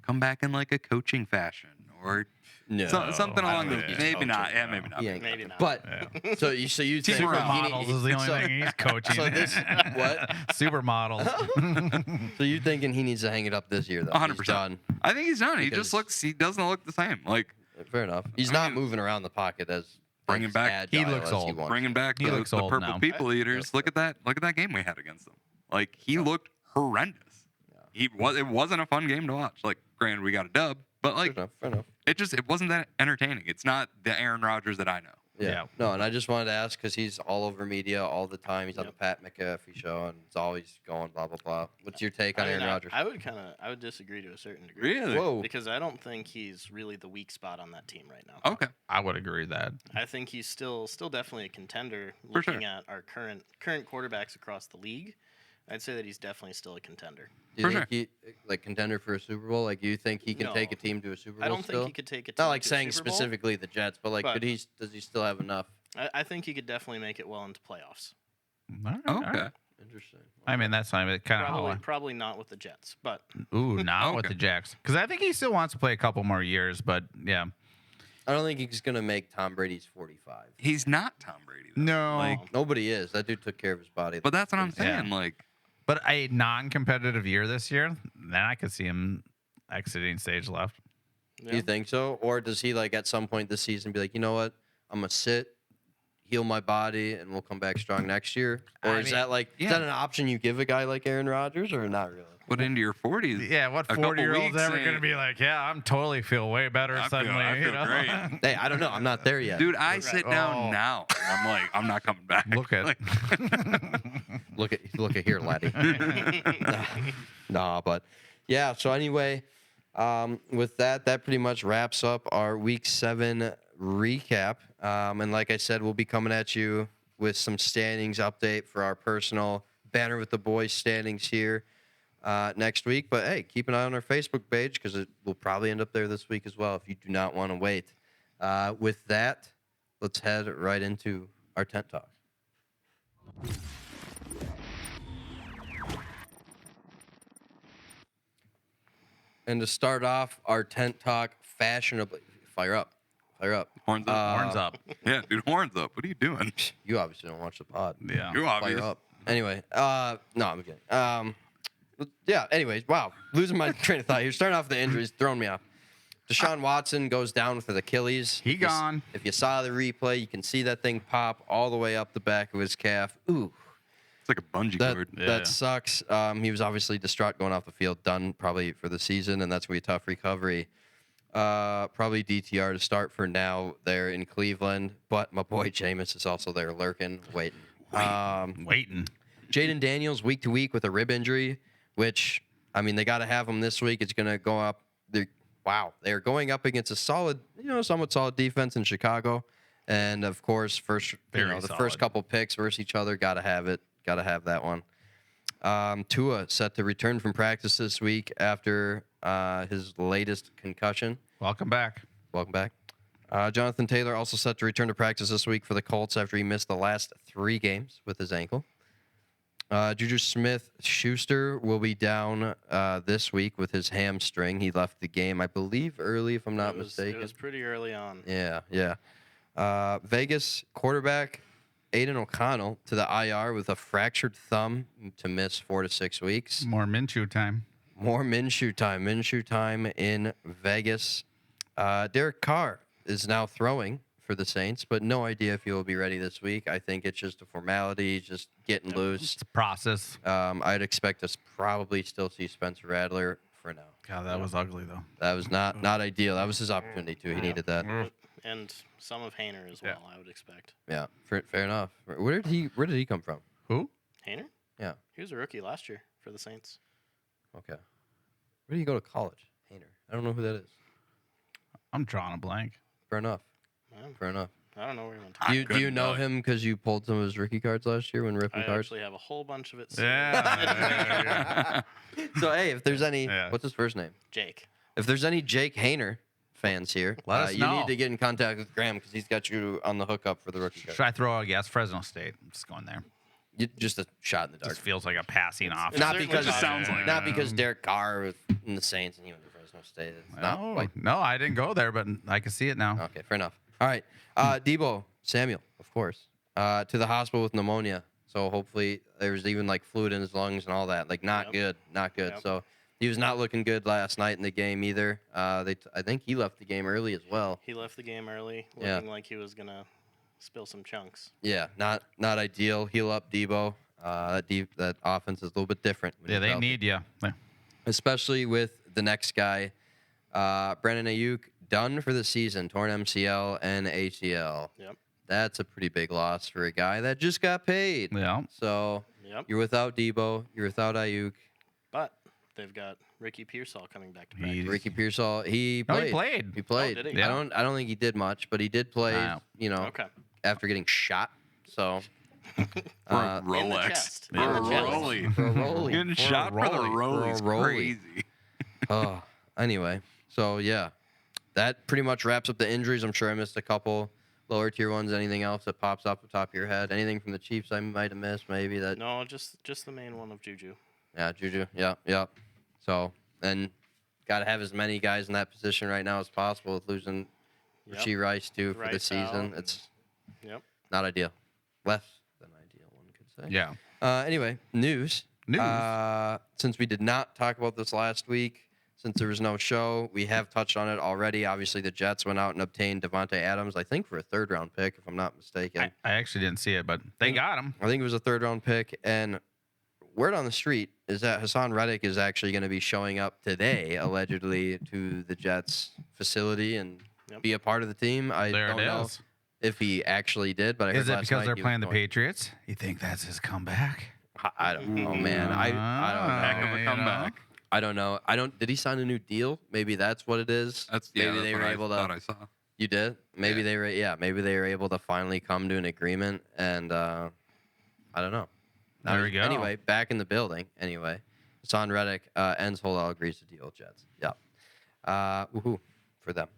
Come back in like a coaching fashion or No, something I along don't those. think Maybe he's not. coaching, Yeah, no. maybe not. He ain't Maybe got not. But Yeah. so you think Supermodels is the only so- thing he's coaching. So this what? Supermodels. So you thinking he needs to hang it up this year though? 100%. He's done. I think he's done. He Because- just he doesn't look the same. Like, Fair enough. He's I not mean, moving around the pocket as bringing as back- agile He looks as old. wants. bringing back He the looks old purple now. people eaters. Look at that game we had against them. Like, he looked horrendous. It wasn't a fun game to watch. Like, granted, we got a dub, but like, Fair enough. it wasn't that entertaining. It's not the Aaron Rodgers that I know. Yeah. Yeah. No, and I just wanted to ask because he's all over media all the time. He's on the Pat McAfee show and it's always going blah blah blah. What's your take on I mean, Aaron Rodgers? I would disagree to a certain degree. Really? Whoa. Because I don't think he's really the weak spot on that team right now. Okay. I would agree with that. I think he's still definitely a contender. For Looking sure. at our current quarterbacks across the league, I'd say that he's definitely still a contender. Do you For think he like contender for a Super Bowl? Like, do you think he can No. take a team to a Super Bowl? I don't still? think he could take it. Not like saying specifically the Jets, but like, But- does he still have enough? I think he could definitely make it well into playoffs. All right, all right. Okay. Interesting. I mean, that's fine. Kind of Probably not with the Jets, but ooh, now with Okay. the Jacks, because I think he still wants to play a couple more years. But yeah, I don't think he's gonna make Tom Brady's 45. He's not Tom Brady. Though. no. Like, Nobody is. That dude took care of his body. but that's what I'm Yeah. saying. Like, But a non-competitive year this year, then I could see him exiting stage left. Do you think so? Or does he like at some point this season be like, you know what? I'm gonna sit, heal my body, and we'll come back strong next year? Or I is mean, that like is yeah. that an option you give a guy like Aaron Rodgers or not really? but into your 40s. Yeah, what a couple 40-year-old's weeks ever ain't- going to be like? Yeah, I'm totally feel way better I feel- suddenly. I you feel know? great. Hey, I don't know. I'm not there yet. Dude, I sit down Oh. now. I'm like, I'm not coming back. Look at Like, Look at here, laddie. Nah, but yeah. So anyway, with that pretty much wraps up our Week 7 recap. And like I said, we'll be coming at you with some standings update for our personal Banter with the Boys standings here next week. But hey, keep an eye on our Facebook page because it will probably end up there this week as well if you do not want to wait. With that, let's head right into our tent talk. And to start off our tent talk fashionably, fire up. horns up. Horns up. Yeah, dude, horns up. What are you doing? You obviously don't watch the pod. Yeah. You're obvious. Fire up. Anyway, no, I'm kidding. Yeah. Anyways, wow, losing my train of thought here. Starting off with the injuries, throwing me off. Deshaun Watson goes down with an Achilles. He If you s- gone. If you saw the replay, you can see that thing pop all the way up the back of his calf. Ooh. It's like a bungee That cord. Yeah. that sucks. He was obviously distraught going off the field, done probably for the season, and that's gonna be a tough recovery. Probably DTR to start for now there in Cleveland, but my boy Jameis is also there lurking, waiting. Waiting. Jaden Daniels week to week with a rib injury. which, I mean, they got to have him this week. It's going to go up. They're going up against a solid, somewhat solid defense in Chicago. And, of course, the first couple picks versus each other, got to have it. Got to have that one. Tua set to return from practice this week after his latest concussion. Welcome back. Welcome back. Jonathan Taylor also set to return to practice this week for the Colts after he missed the last 3 games with his ankle. Juju Smith-Schuster will be down this week with his hamstring. He left the game, I believe, early, if I'm not mistaken. It was pretty early on. Yeah. Vegas quarterback Aiden O'Connell to the IR with a fractured thumb to miss 4 to 6 weeks. More Minshew time. More Minshew time. Minshew time in Vegas. Derek Carr is now throwing for the Saints, but no idea if he will be ready this week. I think it's just a formality, just getting loose. It's a process. I'd expect us probably still see Spencer Rattler for now. God, that was ugly, though. That was not ideal. That was his opportunity, too. He needed that. And some of Hayner as well, I would expect. Yeah, fair enough. Where did he come from? Who? Hayner? Yeah. He was a rookie last year for the Saints. Okay. Where did he go to college? Hayner. I don't know who that is. I'm drawing a blank. Fair enough. Well, Fair enough. I don't know where he went to. Do you know him because you pulled some of his rookie cards last year when ripping I cards? actually have a whole bunch of it. Yeah. So, hey, if there's any, Yeah. what's his first name? Jake. If there's any Jake Hayner fans here, Let us you know. need to get in contact with Graham because he's got you on the hookup for the rookie card. Should I throw a guess? Fresno State. I'm just going there. Just a shot in the dark. Just feels like a passing off. Not certainly because just sounds like not because Derek Carr was in the Saints and he went to Fresno State. It's not No, quite. no, I didn't go there, but I can see it now. Okay, fair enough. All right, Debo Samuel, of course, to the hospital with pneumonia. So hopefully there's even like fluid in his lungs and all that. Like not good. Yep. So he was not looking good last night in the game either. I think he left the game early as well. He left the game early, Yeah. looking like he was going to spill some chunks. Yeah, not ideal. Heal up, Debo. That offense is a little bit different. when Yeah, he's they healthy. need you. Especially with the next guy, Brandon Ayuk, done for the season, torn MCL and ACL. Yep. That's a pretty big loss for a guy that just got paid. Yeah. So Yep. you're without Debo, you're without Ayuk. But they've got Ricky Pearsall coming back to He- practice. Ricky Pearsall, he No, played. he played. He played. did he? Yeah. I don't think he did much, but he did play. Wow. Okay. After getting shot. So For a In the Rolex. chest. For a In the chest. Rolly. for a Rolly. Getting shot for the Rolly is Rolly. crazy. Oh, anyway, so yeah, that pretty much wraps up the injuries. I'm sure I missed a couple lower tier ones. Anything else that pops off the top of your head? Anything from the Chiefs I might have missed? Maybe that. No, just the main one of Juju. Yeah, Juju. Yeah. So then, got to have as many guys in that position right now as possible. With losing Yep. Rasheed Rice too for the Rice season, out. it's Yep. not ideal. Less than ideal, one could say. Yeah. Anyway, news. Since we did not talk about this last week, since there was no show, we have touched on it already. Obviously, the Jets went out and obtained Devontae Adams, I think, for a third-round pick, if I'm not mistaken. I actually didn't see it, but they got him. I think it was a third-round pick. And word on the street is that Hassan Reddick is actually going to be showing up today, allegedly, to the Jets facility and Yep. be a part of the team. I There don't it know is. if he actually did, but I heard Is it last because night they're he was playing the going. Patriots? You think that's his comeback? I don't know, man. I don't know. Heck of a You comeback. I don't know. Did he sign a new deal? Maybe that's what it is. Maybe Maybe they were able thought to. I saw. You did? Maybe Yeah. they were. Yeah. Maybe they were able to finally come to an agreement. And I don't know. There we go. Anyway, back in the building. Anyway, Hassan Reddick ends holdout agrees to deal with Jets. Yeah. Woohoo for them.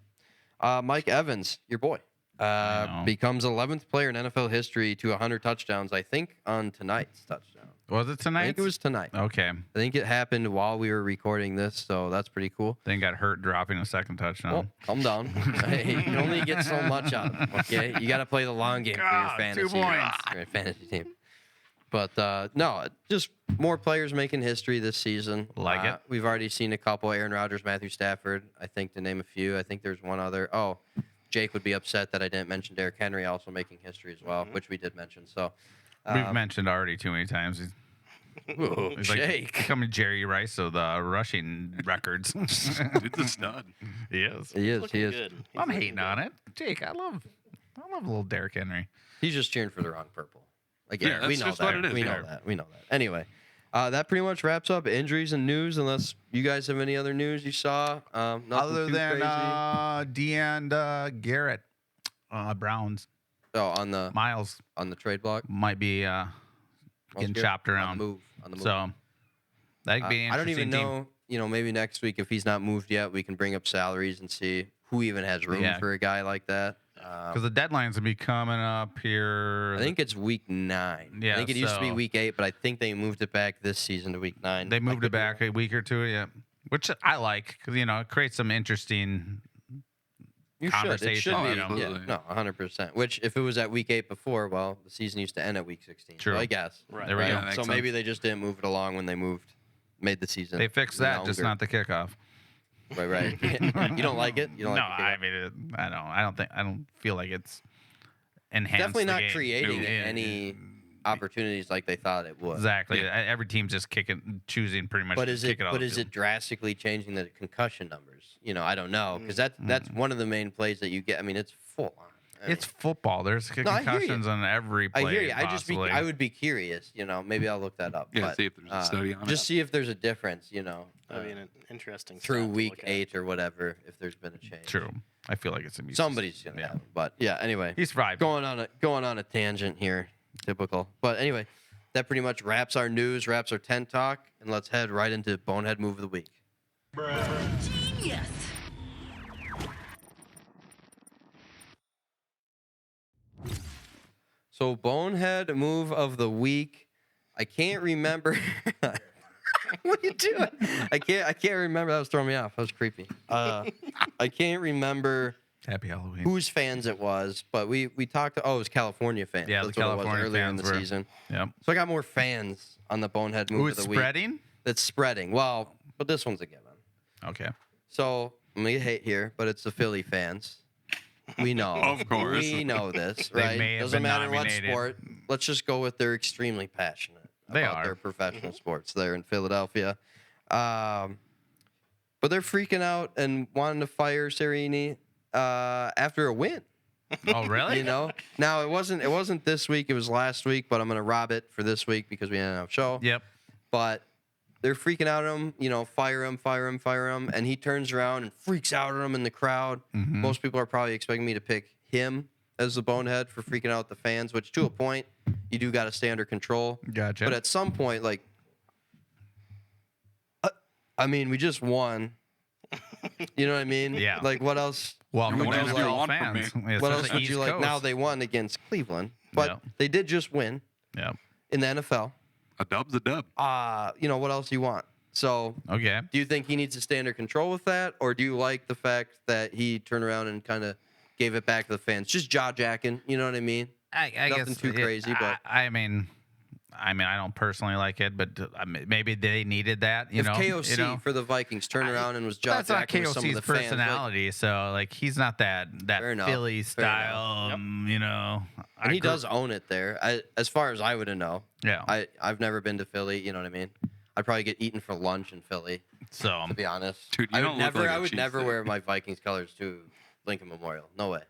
Mike Evans, your boy, know. becomes 11th player in NFL history to 100 touchdowns. I think on tonight's touchdown. Was it tonight? I think it was tonight. Okay. I think it happened while we were recording this, so that's pretty cool. Then got hurt dropping a second touchdown. Well, calm down. Hey, you can only get so much out of it, okay? You got to play the long game for your God, 2 fantasy, points. for your fantasy team. But, no, just more players making history this season. Like it. We've already seen a couple. Aaron Rodgers, Matthew Stafford, I think, to name a few. I think there's one other. Oh, Jake would be upset that I didn't mention Derrick Henry also making history as well, which we did mention. So, We've mentioned already too many times. He's like Jake. becoming Jerry Rice of the rushing records. Dude's a stud. He is. He is. Looking He is. good. He's I'm looking hating good. on it. Jake, I love little Derrick Henry. He's just cheering for the wrong purple. Like, Yeah, yeah, we that's know just that. what it is, We yeah. know that. We know that. Anyway, That pretty much wraps up injuries and news. Unless you guys have any other news you saw, nothing Other too than crazy. D and Garrett, Browns, On the Miles trade block, might be getting Garrett? chopped around. On the move. So that could be an I don't interesting even team. know. Maybe next week if he's not moved yet, we can bring up salaries and see who even has room Yeah. for a guy like that. Because the deadline's gonna be coming up here. I think it's week 9. Yeah, I think it used to be so- week 8, but I think they moved it back this season to week 9. they moved it back a week or two. Yeah, which I like because it creates some interesting. You conversation, It should be. you know. Yeah, no, 100%. Which, if it was at week 8 before, well, the season used to end at week 16. True. So I guess. Right. There we Right? go. Yeah, makes So maybe sense. they just didn't move it along when they made the season. They fixed that, just longer. not the kickoff. Right. You don't like it? You don't No, like the kickoff? I don't feel like it's enhanced. Definitely the not game. creating Yeah, any opportunities like they thought it would. Exactly. Every team's just choosing pretty much. But to is kick it? it? But is it drastically changing the concussion numbers? I don't know because that's one of the main plays that you get. I mean, it's full on. It's football. There's I hear you. concussions on every play. I hear you. Possibly. I would be curious. Maybe I'll look that up. Yeah, but, see if there's a study on it. Just see if there's a difference. That'd be an interesting through stat to week look at. 8 or whatever, if there's been a change. True. I feel like it's gonna be Somebody's gonna have it. But yeah. Anyway, He survived. going on a tangent here. Typical. But anyway, that pretty much wraps our news, wraps our tent talk, and let's head right into Bonehead Move of the Week. Genius. So Bonehead Move of the Week. I can't remember. What are you doing? I can't remember. That was throwing me off. That was creepy. I can't remember Happy Halloween. whose fans it was, but we talked. It was California fans. Yeah, That's the what it was California earlier in fans the were- season. Yep. So I got more fans on the Bonehead Move Who's of the Week. spreading? That's spreading. Well, but this one's a given. Okay. So I'm gonna get hate here, but it's the Philly fans. We know. Of course. We know this, They right? may have Doesn't been matter nominated. what sport. Let's just go with they're extremely passionate They about are. their professional sports there in Philadelphia. But they're freaking out and wanting to fire Serini after a win. Oh, really? Now it wasn't this week, it was last week, but I'm gonna rob it for this week because we didn't have a show. Yep. But they're freaking out at him, fire him, and he turns around and freaks out at him in the crowd. Mm-hmm. Most people are probably expecting me to pick him as the bonehead for freaking out the fans, which to a point, you do got to stay under control. Gotcha. But at some point, we just won. You know what I mean? Yeah. Like, what else? Welcome What to else do you NFL want from fans. me? What Especially else would East you like? Coast. Now they won against Cleveland, but Yep. they did just win Yep. in the NFL. A dub's a dub. What else do you want? So Okay. do you think he needs to stay under control with that, or do you like the fact that he turned around and kind of gave it back to the fans, just jaw jacking? You know what I mean? I Nothing guess too crazy, but- I mean, I don't personally like it, but maybe they needed that. If KOC for the Vikings turned around and was jaw That's not jacking with some of KOC's the fans, like, personality. So he's not that Fair enough. Philly Fair enough. style. and I he grew- does own it there. As far as I would know, Yeah. I've never been to Philly. You know what I mean? I'd probably get eaten for lunch in Philly, So to be honest. Dude, you I don't would look never, like a I would never cheesesteak. wear my Vikings colors to Lincoln Memorial. No way.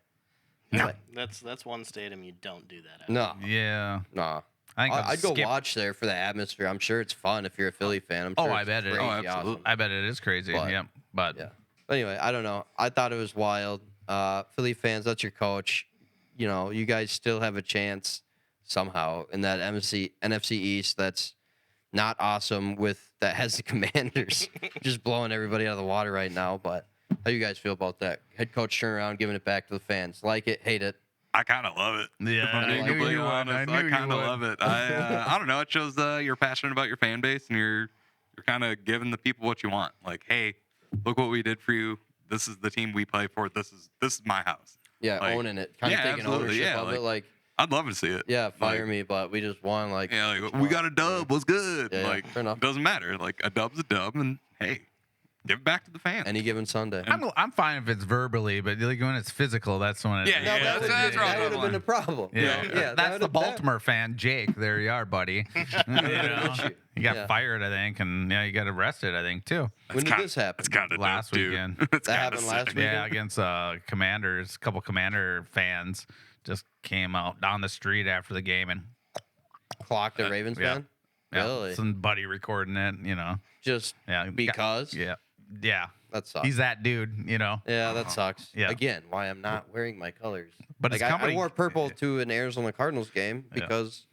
No. way. That's one stadium you don't do that at. No. yeah, No. I think I'd go watch there for the atmosphere. I'm sure it's fun if you're a Philly fan. I'm Oh, sure I it's bet it- crazy oh, absolutely. awesome. I bet it is crazy. But- yeah, but Yeah. But anyway, I don't know. I thought it was wild. Philly fans, that's your coach. You guys still have a chance somehow in that NFC East that's not awesome that has the Commanders just blowing everybody out of the water right now. But how you guys feel about that? Head coach turn around, giving it back to the fans. Like it, hate it. I kind of love it. Yeah, if I'm I being knew completely you would. honest, I I knew you kind of would. love it. I don't know. It shows you're passionate about your fan base and you're kind of giving the people what you want. Like, hey, look what we did for you. This is the team we play for. This is my house. Yeah, Like, owning it, kind of yeah, taking absolutely, ownership yeah, of it. Like, I'd love to see it. yeah, fire Like, me, but we just won. Like, Yeah, like we got a dub. What's good? Yeah, yeah, like, fair enough. doesn't matter. Like a dub's a dub, and hey, give it back to the fans. any given Sunday. I'm fine if it's verbally, but like when it's physical, that's when it. Yeah, No, yeah, that would that's right. have been a problem. Yeah, that that's the would've- Baltimore fan, Jake. There you are, buddy. You got Yeah. fired, I think, and you got arrested, I think, too. When did this happen? It's kind of Last weekend. It's That kinda happened last sick. week? Yeah, against Commanders. A couple Commander fans just came out down the street after the game and Clocked a Ravens yeah. fan. Really? Some buddy recording it, Just Yeah. because? Yeah. Yeah. That sucks. He's that dude, Yeah, that sucks. Yeah. Again, why I'm not wearing my colors. But like his company- I wore purple to an Arizona Cardinals game Yeah. because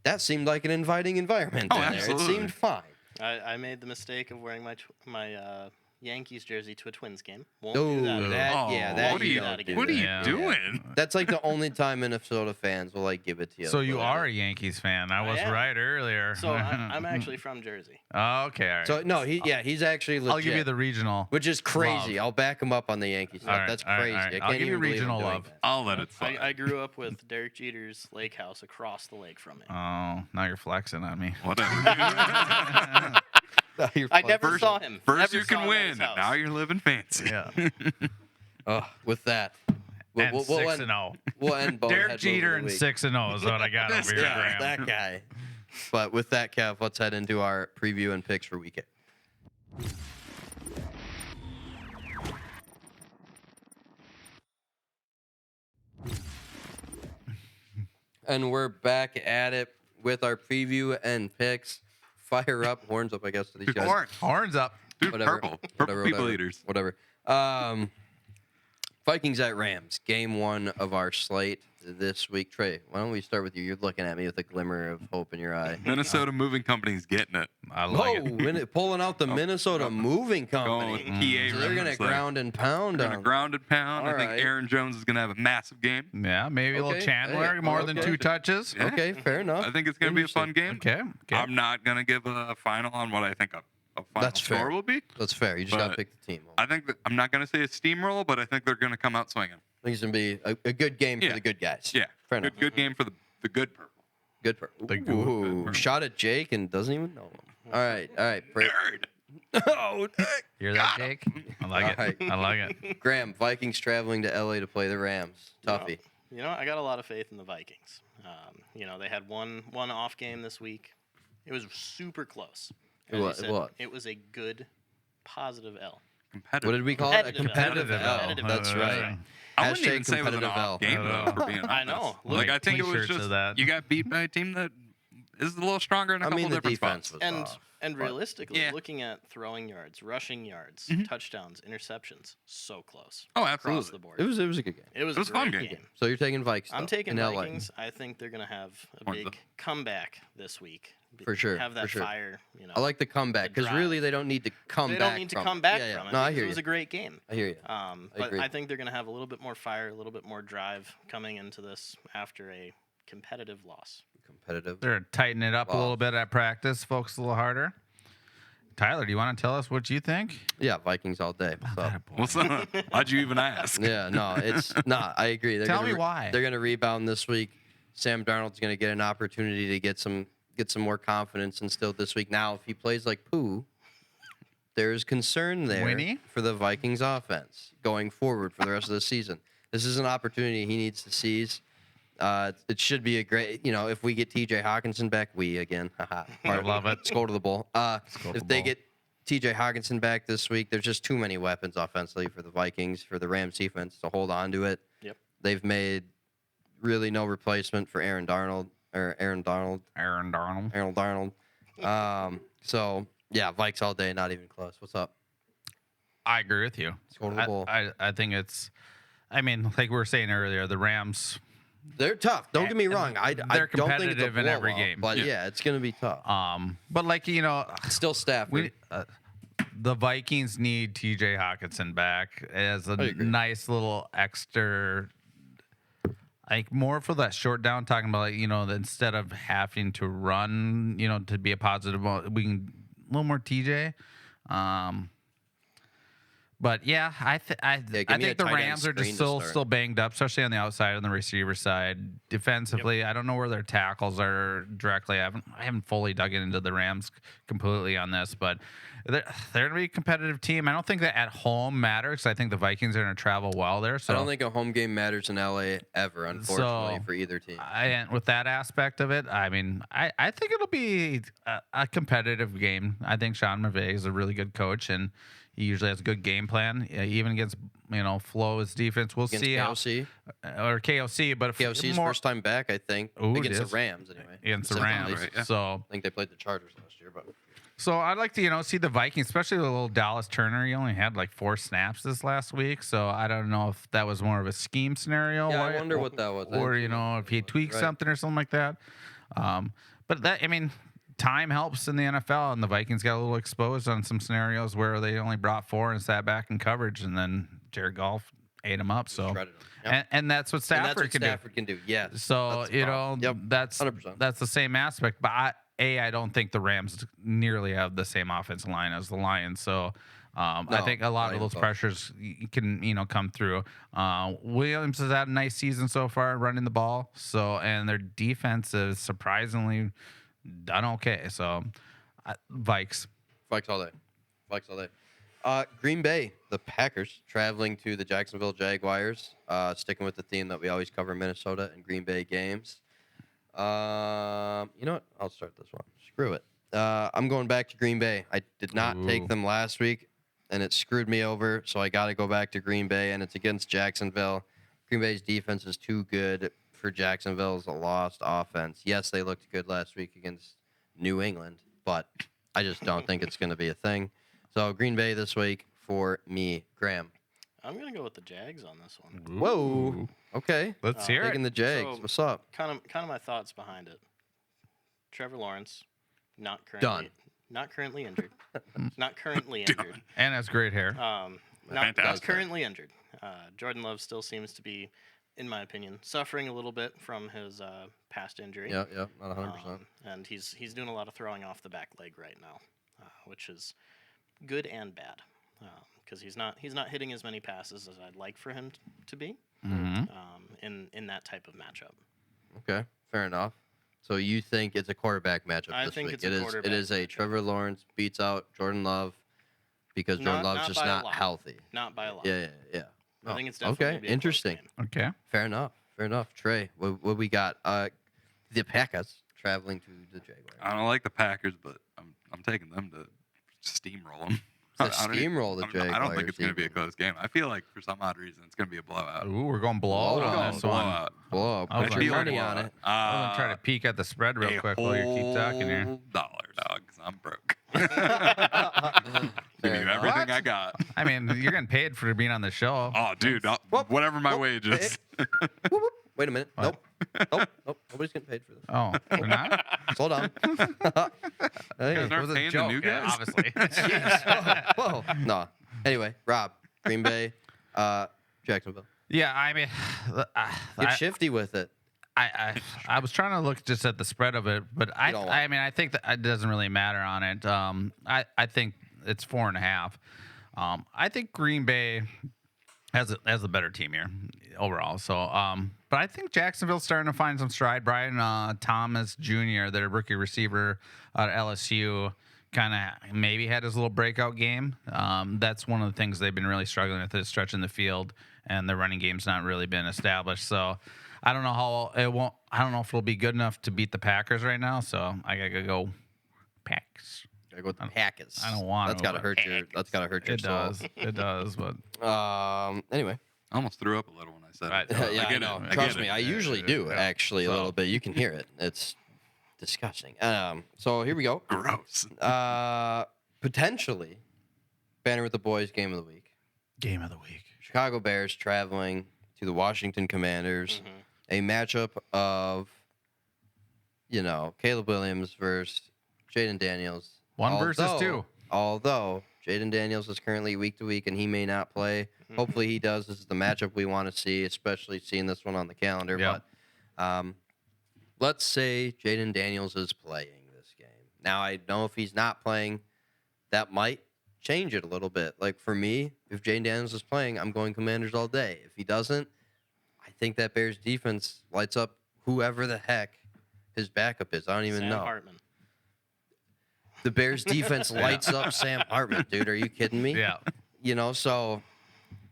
that seemed like an inviting environment. Oh, in there. It absolutely. seemed fine. I made the mistake of wearing my Yankees jersey to a Twins game. Won't Oh, do that. that what are you you, don't do what are you that. doing? That's like the only time Minnesota fans will like give it to you. So you are a Yankees fan. I was am. right earlier. So I'm actually from Jersey. Oh, okay, all right. So no, he's actually legit. I'll give you the regional. which is crazy. love. I'll back him up on the Yankees stuff. All right, That's all right, crazy. all right. I I'll can't give you even believe regional I'm doing love. that. I'll let it slide. I grew up with Derek Jeter's lake house across the lake from me. Oh, now you're flexing on me. Whatever. I never saw him. First Never you saw can him at win, his and house. now you're living fancy. Yeah. With that, And we'll 6 end, and 0. we'll end Bonehead Derek Move of Jeter the and Week. 6 and 0 is what I got over here, Yeah, Graham. that guy. But with that, Kev, let's head into our preview and picks for week 8. And we're back at it with our preview and picks. Fire up, horns up, I guess, to these guys. Horns up. Dude, Whatever. purple. Purple Whatever, people whatever. eaters. Whatever. Vikings at Rams, game 1 of our slate this week. Trey, why don't we start with you? You're looking at me with a glimmer of hope in your eye. Minnesota Moving Company's getting it. I like Whoa, it. pulling out the Minnesota Moving Going with Company. PA. So they're going to It's like, ground and pound they're gonna on. ground and pound. All I think right. Aaron Jones is going to have a massive game. Yeah, maybe a little Okay. Chandler, Hey, more than okay. 2 touches. Yeah. Okay, fair enough. I think it's going to be a fun game. Okay. I'm not going to give a final on what I think a final That's score fair. will be. That's fair. You just got to But pick the team. I think that, I'm not going to say a steamroll, but I think they're going to come out swinging. I think it's going to be a good game for Yeah. the good guys. Yeah. Fair enough. Good game for the good purple. Good. Ooh, shot at Jake and doesn't even know him. All right. Nerd. Oh, Hear that, Jake? I like All it. right. I like it. Graham, Vikings traveling to LA to play the Rams. Toughie. I got a lot of faith in the Vikings. They had one off game this week. It was super close. It As you was- it said, was. It was a good, positive L. Competitive. What did we call it? A Competitive competitive L. L. Competitive That's L. right. I wouldn't Hashtag even say it was an competitive L. off game, though, for being honest. I know. Like, I think it was T-shirts just of that. you got beat by a team that is a little stronger in a I couple mean, the different defense spots. was off. And but- realistically, Yeah. looking at throwing yards, rushing yards, touchdowns, interceptions, so close Oh, across absolutely. the board. It was a good game. It was it was a a fun great game. game. So you're taking Vikes. I'm though, taking in LA. Vikings. I think they're gonna have a Points, big though. comeback this week. For sure, Have that for sure. fire. I like the comeback because drive. really they don't need to come They back. don't need to from come it. back Yeah, from it. No, I because hear it was you. a great game. I hear you. But agree. I think they're going to have a little bit more fire, a little bit more drive coming into this after a competitive loss. Competitive. They're tightening it up a Wow. little bit at practice, focus a little harder. Tyler, do you want to tell us what you think? Yeah, Vikings all day. What's up? What's up? Why'd you even ask? Yeah, no, it's not. I agree. They're Tell gonna me why. They're going to rebound this week. Sam Darnold's going to get an opportunity to get some more confidence instilled this week. Now, if he plays like poo, there's concern there Winnie? for the Vikings offense going forward for the rest of the season. This is an opportunity he needs to seize. It should be a great, if we get T.J. Hawkinson back, I love it. Let's go to the bowl. to If the they bowl. get T.J. Hawkinson back this week, there's just too many weapons offensively for the Vikings, for the Rams defense to hold on to it. Yep. They've made really no replacement for Aaron Darnold. Aaron Darnold. So yeah, Vikes all day, not even close. What's up? I agree with you. Let's go to the bowl. I think it's, like we were saying earlier, the Rams, They're tough. Don't get me wrong. I They're don't think it's a competitive in every blowout, game. but yeah, it's gonna be tough. but Still Stafford. the Vikings need TJ Hawkinson back as a agree. nice little extra, like more for that short down. Talking about that instead of having to run, to be a positive, we can a little more TJ. But yeah, I give think me a the tight end Rams are screen just to start. still banged up, especially on the outside and the receiver side. Defensively, I don't know where their tackles are directly. I haven't fully dug into the Rams completely on this, but they're going to be a competitive team. I don't think that at home matters. I think the Vikings are going to travel well there. So I don't think a home game matters in LA ever, unfortunately, for either team. And with that aspect of it, I mean, I think it'll be a competitive game. I think Sean McVay is a really good coach, and he usually has a good game plan, even against Flo's defense. We'll Against see KOC? or KOC, but if KOC's more, first time back, I think, Ooh, against it the is. Rams anyway. Against the Specifically. Rams. Right, yeah. So I think they played the Chargers last year, but So I'd like to, see the Vikings, especially the little Dallas Turner. He only had like 4 snaps this last week, so I don't know if that was more of a scheme scenario. Yeah, I wonder what that was. I Or didn't see if he tweaked Right. something or something like that. But that, time helps in the NFL, and the Vikings got a little exposed on some scenarios where they only brought 4 and sat back in coverage, and then Jared Goff ate them up. So, shredded 'em. Yep. and that's what and Stafford that's what can do. Stafford can do. Yes. So That's the problem. Yep. that's 100%. that's the same aspect. But I don't think the Rams nearly have the same offensive line as the Lions. So I No, think a lot of Lions those don't. pressures can come through. Williams has had a nice season so far running the ball. So and their defense is surprisingly done okay. So Vikes. Vikes all day. Vikes all day. Green Bay, the Packers, traveling to the Jacksonville Jaguars, sticking with the theme that we always cover Minnesota and Green Bay games. You know what? I'll start this one. Screw it. I'm going back to Green Bay. I did not take Ooh. them last week, and it screwed me over, so I got to go back to Green Bay, and it's against Jacksonville. Green Bay's defense is too good for Jacksonville's lost offense. Yes, they looked good last week against New England, but I just don't think it's going to be a thing. So Green Bay this week for me, Graham. I'm gonna go with the Jags on this one. Whoa. Okay. Let's hear Taking it. the Jags. So- What's up? Kind of my thoughts behind it. Trevor Lawrence, not currently injured. Not currently injured. And has great hair. Not Fantastic. currently injured. Jordan Love still seems to be, in my opinion, suffering a little bit from his past injury. Yeah, not 100%. And he's doing a lot of throwing off the back leg right now, which is good and bad, because he's not hitting as many passes as I'd like for him to be in that type of matchup. Okay, fair enough. So you think it's a quarterback matchup I this think week? it's a quarterback It is a matchup. Trevor Lawrence beats out Jordan Love because Jordan Not Love's just by a not lot. healthy. Not by a lot. Yeah. I think it's Oh, definitely okay. gonna be a close Interesting. game. Okay. Fair enough. Trey, what we got? The Packers traveling to the Jaguars. I don't like the Packers, but I'm taking them to steamroll them. To steamroll the I don't think it's going to Jaguars be a even. close game. I feel like for some odd reason it's going to be a blowout. Ooh, we're going blowout Blowout. on this one. Blow up. I was Put like, your money blowout. on it. I'm gonna try to peek at the spread real quick while you keep talking here. $1, dog, 'cause I'm broke. Give Fair you enough. everything I got. I mean, you're getting paid for being on the show. Oh, dude, whatever my wage is. Whoop, whoop. Wait a minute. Nope. Nobody's getting paid for this. Oh, they're not? Hold on. Hey, guys aren't It was a paying the joke, new guys? obviously. whoa. No. Anyway, Rob, Green Bay, Jacksonville. Yeah, I mean, Get shifty with it. I was trying to look just at the spread of it, but I don't want mean, I think that it doesn't really matter on it. I think it's 4.5. I think Green Bay has a better team here overall. So, but I think Jacksonville's starting to find some stride. Brian Thomas Jr., their rookie receiver at LSU, kind of maybe had his little breakout game. That's one of the things they've been really struggling with is stretching the field, and their running game's not really been established. So I don't know I don't know if it'll be good enough to beat the Packers right now. So I gotta go Packs. Gotta go with the Packers. I don't want That's to, gotta but hurt your. That's gotta hurt your It soul. does. It does. But Anyway. I almost threw up a little when I said Right. it. Yeah, I get know. it. Trust get me, it. I usually do actually a So- little bit. You can hear it. It's disgusting. So here we go. Gross. Potentially, Banter with the Boys game of the week. game of the week. Chicago Bears traveling to the Washington Commanders. A matchup of, Caleb Williams versus Jaden Daniels. One versus two. Although Jaden Daniels is currently week to week and he may not play. Hopefully he does. This is the matchup we want to see, especially seeing this one on the calendar. Yep. But let's say Jaden Daniels is playing this game. Now, I know if he's not playing, that might change it a little bit. Like for me, if Jaden Daniels is playing, I'm going Commanders all day. If he doesn't, I think that Bears defense lights up whoever the heck his backup is. I don't even Sam know. Hartman. The Bears defense lights up Sam Hartman, dude. Are you kidding me? Yeah. You know, so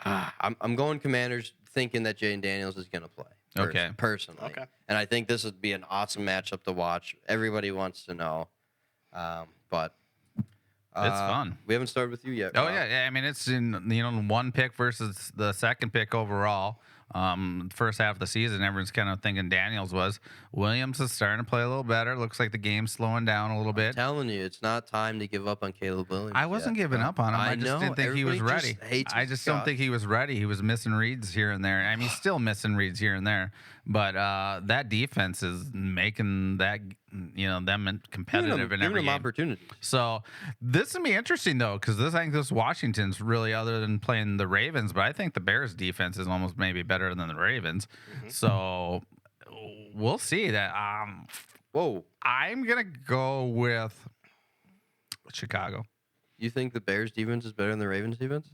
I'm going Commanders thinking that Jaden Daniels is going to play. Okay. Personally. Okay. And I think this would be an awesome matchup to watch. Everybody wants to know. But It's fun. We haven't started with you yet. Oh Rob. yeah. I mean, it's in one pick versus the second pick overall. First half of the season, everyone's kind of thinking Daniels was. Williams is starting to play a little better. Looks like the game's slowing down a little bit. I'm telling you, it's not time to give up on Caleb Williams. I wasn't yet. giving up on him. I just know. didn't think he was Everybody ready. just hates I his just don't guts. think he was ready. He was missing reads here and there. I mean, he's still missing reads here and there. But that defense is making that them competitive in Giving every him game. opportunities. So this will be interesting though, because I think this Washington's really, other than playing the Ravens, but I think the Bears defense is almost maybe better than the Ravens. So we'll see that. Whoa. I'm gonna go with Chicago. You think the Bears defense is better than the Ravens defense?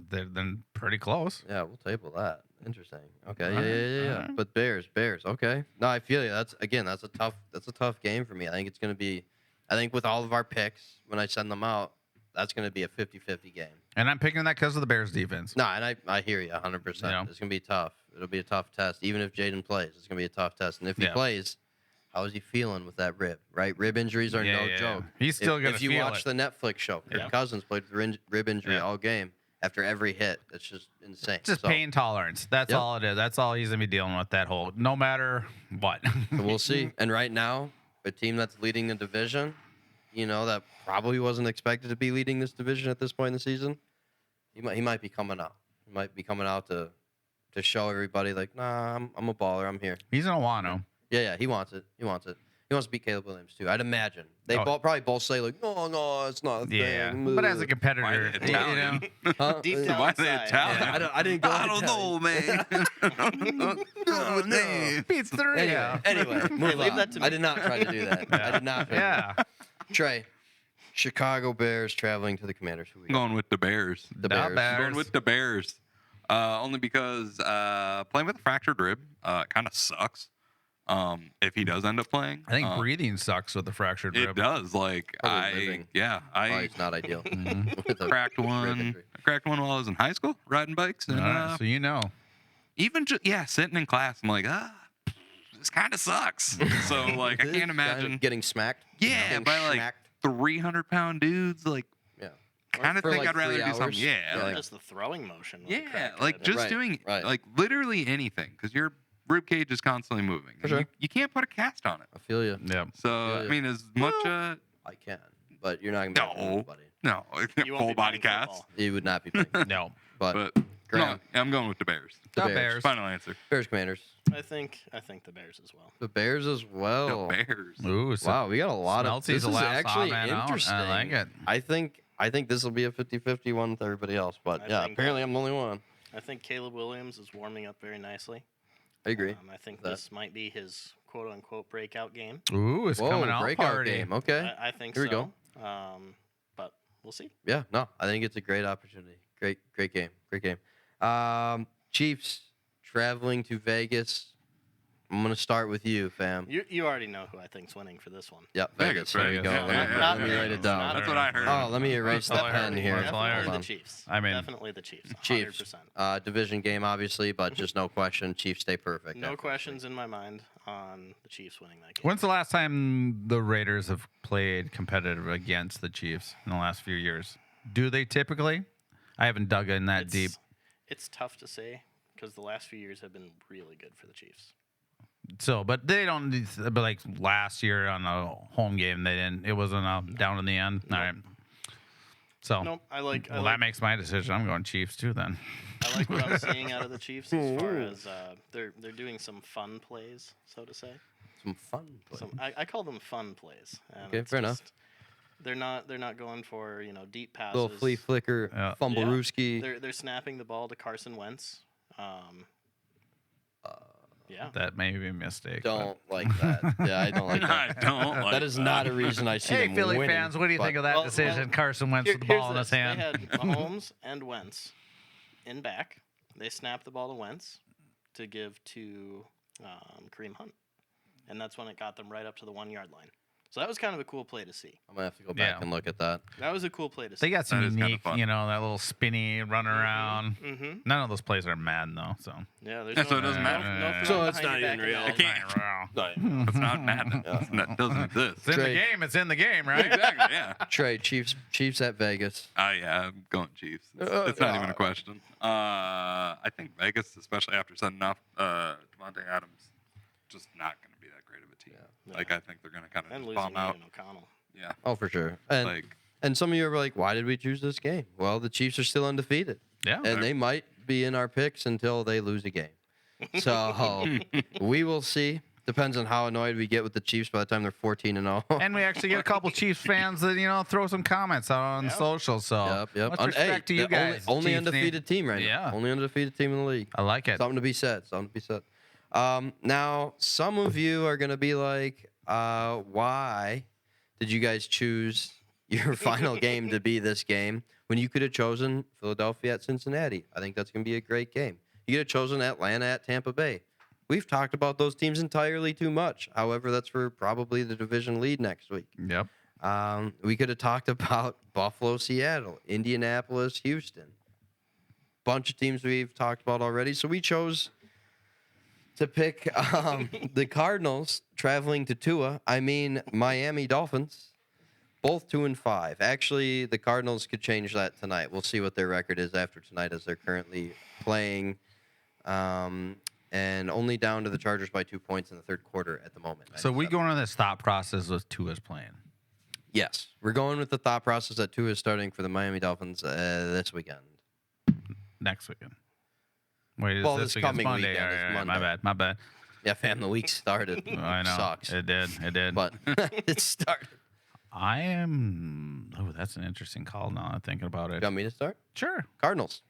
They're pretty close. Yeah, we'll table that. Interesting. Okay. All right, Yeah. all right. But Bears. Okay. No, I feel you. That's a tough game for me. I think it's going to be. I think with all of our picks, when I send them out, that's going to be a 50-50 game. And I'm picking that because of the Bears defense. No, and I hear you 100%. Yeah. It's going to be tough. It'll be a tough test. Even if Jaden plays, it's going to be a tough test. And if he Yeah. plays, how is he feeling with that rib? Right? Rib injuries are no Yeah. joke. He's still if, gonna if you feel watch it. the Netflix show, Kirk Yeah. Cousins played with rib injury Yeah. all game. After every hit, it's just insane. Just So- pain tolerance. That's Yep. all it is. That's all he's gonna be dealing with that whole, no matter what. So we'll see. And right now, a team that's leading the division, that probably wasn't expected to be leading this division at this point in the season, he might be coming out. He might be coming out to show everybody like, nah, I'm a baller. I'm here. He's gonna want to. Yeah, he wants it. He wants to beat Caleb Williams too. I'd imagine they probably both say like, no, it's not a Yeah, thing. but as a Why competitor, the you know, Italian? Huh? Deep down Why are they inside. Italian? Yeah, I didn't go. I don't know, man. Oh, no. pizzeria. Anyway, move leave on. that to me. I did not try to do that. I did not. Yeah, Trey, Chicago Bears traveling to the Commanders. Who we I'm got? going with the Bears. The The Bears. Bears. I'm going with the Bears. Only because playing with a fractured rib kind of sucks. If he does end up playing, I think breathing sucks with the fractured it rib. does. Like Probably living. I It's not ideal. Mm-hmm. With a cracked rib one. injury. I cracked one while I was in high school riding bikes, and All right, so you know. even just sitting in class, I'm like, this kind of sucks. So like, I This can't guy imagine. getting smacked. Yeah, Getting by like smacked. 300-pound dudes, like Yeah. kind of For, think like, I'd rather 3 do something. hours. Yeah, Yeah. like, Just the throwing motion. with the yeah, crack like rib. just Right, doing right. like literally anything because your rib cage is constantly moving. For And sure. you can't put a cast on it. I feel you. Yeah. So Yeah, I mean, as much I can, but you're not gonna be able to No. everybody. no You won't full be body playing cast, football. You would not be playing. No. But, but Graham. no, I'm going with the Bears. the The Bears. Bears. Final answer. Bears Commanders. I think the Bears as well. The Bears as well. The Bears. Ooh, so Wow, we got a lot of. Smelty's This the is last actually odd man out. interesting. I like it. I think this will be a 50-50 one with everybody else. But I yeah, think apparently that- I'm the only one. I think Caleb Williams is warming up very nicely. I agree. I think That- this might be his quote-unquote breakout game. Ooh, it's Whoa, coming out breakout party. game. Okay. I think Here we so. go. But we'll see. Yeah, no, I think it's a great opportunity. Great game. Great game. Chiefs traveling to Vegas. I'm gonna start with you, fam. You already know who I think's winning for this one. Yep, Vegas, There you go. Vegas. Let me- Not let me write it down. That's what I heard. Oh, let me erase That's the all I pen heard. here. That's all I heard. Definitely Hold the on. Chiefs. I mean, Definitely the Chiefs. 100%. Chiefs. Division game, obviously, but just no question. Chiefs stay perfect. No after questions in my mind on the Chiefs winning that game. When's the last time the Raiders have played competitive against the Chiefs in the last few years? Do they typically? I haven't dug in that deep. It's tough to say because the last few years have been really good for the Chiefs. So, but they don't. But like last year on a home game, they didn't. It wasn't down in the end. All right. So, Nope, I like that makes my decision. I'm going Chiefs too. Then. I like what I'm seeing out of the Chiefs as far as they're doing some fun plays, so to say. some fun play. I call them fun plays. And Okay, it's fair enough. just- They're not going for deep passes. Little flea flicker, Yeah. fumble rooski. They're snapping the ball to Carson Wentz. Yeah. That may be a mistake. Don't like that. Yeah, I don't like I that. don't like That is not a reason I see Hey, them Philly winning, fans, what do you but- think of that Well, decision? well, Carson Wentz with the Here's ball in his this. hand. They had Mahomes and Wentz in back. They snapped the ball to Wentz to give to Kareem Hunt. And that's when it got them right up to the 1 yard line. So that was kind of a cool play to see. I'm gonna have to go back Yeah. and look at that. That was a cool play to see. They got some That is kinda unique, fun. that little spinny run around. Mm-hmm. None of those plays are mad though. So Yeah, there's Yeah, no, so it doesn't matter. No So throwing it's behind not your even back real. and It can't. Wow. It's not madness. That doesn't exist. It's in the Trey. game. It's in the game, right? Exactly. Yeah. Trey, Chiefs at Vegas. Yeah, I'm going Chiefs. It's not even a question. I think Vegas, especially after sending off Devontae Adams, just not going to be that great of a team. Yeah. Like I think they're going to kind of and just losing bomb out. Ian O'Connell. Yeah. Oh, for sure. And Like and some of you are like, why did we choose this game? Well, the Chiefs are still undefeated, Yeah. and they might be in our picks until they lose a game. So we will see. Depends on how annoyed we get with the Chiefs by the time they're 14-0. And we actually get a couple Chiefs fans that throw some comments out on Yep. social. So Yep. much respect to you the guys. Only Chiefs undefeated team right Yeah. now. Only undefeated team in the league. I like it. Something to be said. Now, some of you are going to be like, why did you guys choose your final game to be this game when you could have chosen Philadelphia at Cincinnati? I think that's going to be a great game. You could have chosen Atlanta at Tampa Bay. We've talked about those teams entirely too much. However, that's for probably the division lead next week. Yep. We could have talked about Buffalo, Seattle, Indianapolis, Houston. Bunch of teams we've talked about already. So we chose to pick the Cardinals traveling to Miami Dolphins, both 2-5. Actually, the Cardinals could change that tonight. We'll see what their record is after tonight, as they're currently playing, and only down to the Chargers by 2 points in the third quarter at the moment. So we 97. going on this thought process with Tua's playing. Yes, we're going with the thought process that Tua is starting for the Miami Dolphins this weekend. Next weekend. Wait, is Well, this this weekend's coming Monday? weekend is All right, Monday. My bad. Yeah, fam, the week started. I know. Sucks. It did. But it started. I am. Oh, that's an interesting call. Now I'm thinking about it. You want me to start? Sure. Cardinals.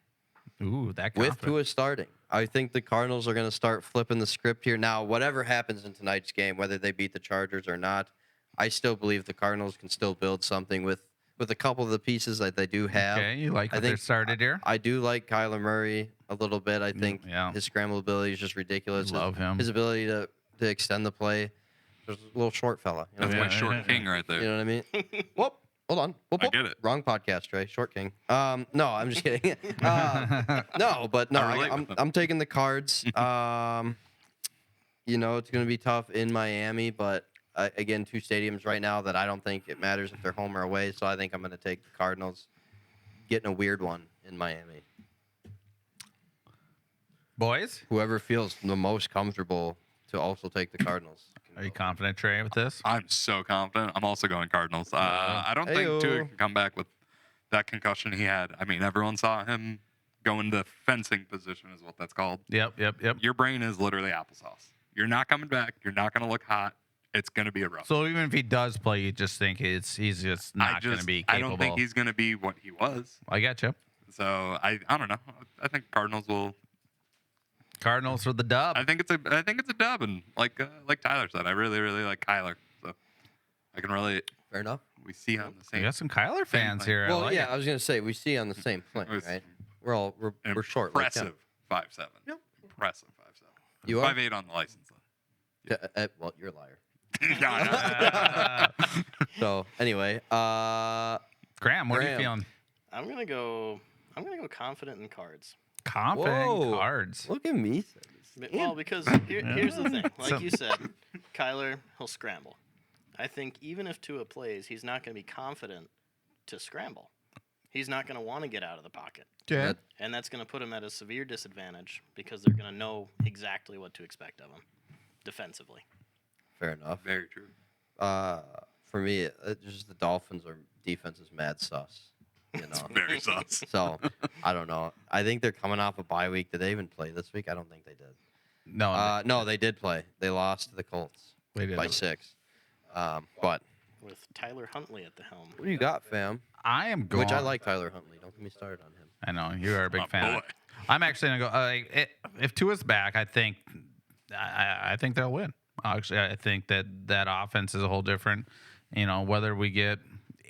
Ooh, that With confident. Tua starting. I think the Cardinals are going to start flipping the script here. Now, whatever happens in tonight's game, whether they beat the Chargers or not, I still believe the Cardinals can still build something with a couple of the pieces that they do have. Okay, you like I what they think- started here? I do like Kyler Murray a little bit. I think yeah. his scramble ability is just ridiculous. Love him. His ability to extend the play. There's a little short fella. You know that's what I my mean? short king right there. You know what I mean? Whoop. Hold on. Whoop, I whoop. get it. Wrong podcast, Trey. Short King. No, I'm just kidding. No, but no, I relate with them. I'm taking the Cards. It's going to be tough in Miami, but again, two stadiums right now that I don't think it matters if they're home or away. So I think I'm going to take the Cardinals, getting a weird one in Miami. Boys, Whoever feels the most comfortable to also take the Cardinals. are you confident, Trey, with this? I'm so confident. I'm also going Cardinals. I don't think Ayo. Tua can come back with that concussion he had. I mean, everyone saw him go into fencing position, is what that's called. Yep. Your brain is literally applesauce. You're not coming back. You're not going to look hot. It's going to be a rough. So even if he does play, you just think he's just not going to be capable. I don't think he's going to be what he was. I got you. So I don't know. I think Cardinals will. Cardinals for the dub. I think it's a dub, and like Tyler said, I really like Kyler. So I can relate. Fair enough. We see on the We same. got some Kyler fans thing. here. I Well, like yeah, it. I was going to say, we see on the same plane, It was right? We're short. like Impressive 5'7". Yep. Impressive 5'7". You are? 5'8" on the license. Well, you're a liar. No. So anyway, Graham, what are you Graham. feeling? I'm gonna go confident in Cards. Confident Whoa. Cards. look at me. Well, because here's the thing. Like So- you said, Kyler, he'll scramble. I think even if Tua plays, he's not going to be confident to scramble. He's not going to want to get out of the pocket. Yeah. And that's going to put him at a severe disadvantage because they're going to know exactly what to expect of him defensively. Fair enough. Very true. For me, just the Dolphins' defense is mad sus. You know. Very sus. So I don't know. I think they're coming off a bye week. Did they even play this week? I don't think they did. No, No, they did play. They lost to the Colts they did. by 6. But With Tyler Huntley at the helm. what do you got, fam? I am going. Which I like Tyler Huntley. Don't get me started on him. I know you are a big My fan. boy. I'm actually gonna go. If Tua's back, I think they'll win. Actually, I think that offense is a whole different. Whether we get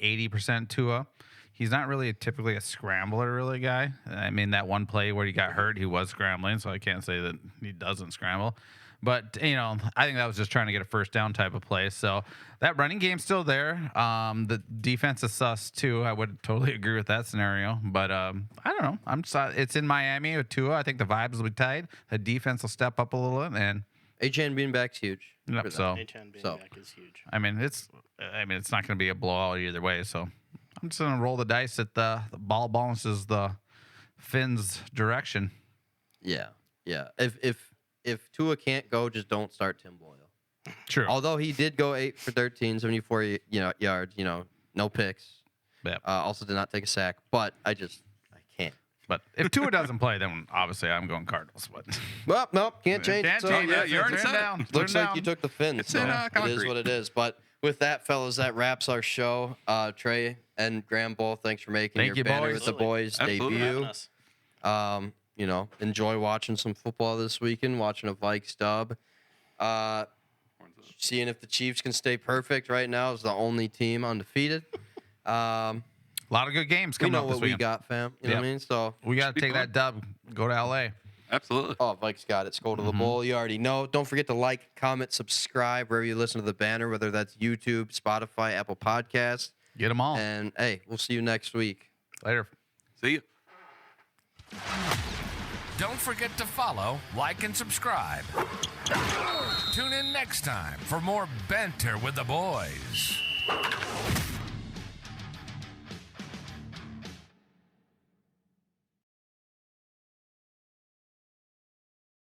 80% Tua, he's not really typically a scrambler, really guy. I mean, that one play where he got hurt, he was scrambling, so I can't say that he doesn't scramble. But, I think that was just trying to get a first down type of play. So that running game's still there. The defense is sus, too. I would totally agree with that scenario. But I don't know. It's in Miami with Tua. I think the vibes will be tight. The defense will step up a little. And A-Chan being back's huge. yep, for so, them. A-10 being So. back is huge. I mean, it's not going to be a blowout either way. So I'm just going to roll the dice that the ball bounces the Finns' direction. Yeah. If Tua can't go, just don't start Tim Boyle. True. Although he did go 8 for 13, 74 yards, no picks. Yep. Also did not take a sack, but I can't. But if Tua doesn't play, then obviously I'm going Cardinals. But Well, nope, can't change Can't it. So, change it. yeah, you already Turn said it. down. looks Turn like you down. took the Finns. It's So in, it is concrete. what it is. But with that, fellas, that wraps our show. Trey and Graham both, thanks for making Thank your you, Banter boys. with the boys Absolutely. debut. Having us. Enjoy watching some football this weekend, watching a Vikes dub. Seeing if the Chiefs can stay perfect right now is the only team undefeated. A lot of good games We coming know up this what we weekend. got, fam. You know what I Yep. mean? So, We got to Be take fun. that dub, go to LA. Absolutely. oh, Vikes got it. Go to the bowl. You already know. Don't forget to like, comment, subscribe wherever you listen to the Banter, whether that's YouTube, Spotify, Apple Podcasts. Get them all. And, hey, we'll see you next week. Later. See you. Don't forget to follow, like, and subscribe. Tune in next time for more Banter with the boys.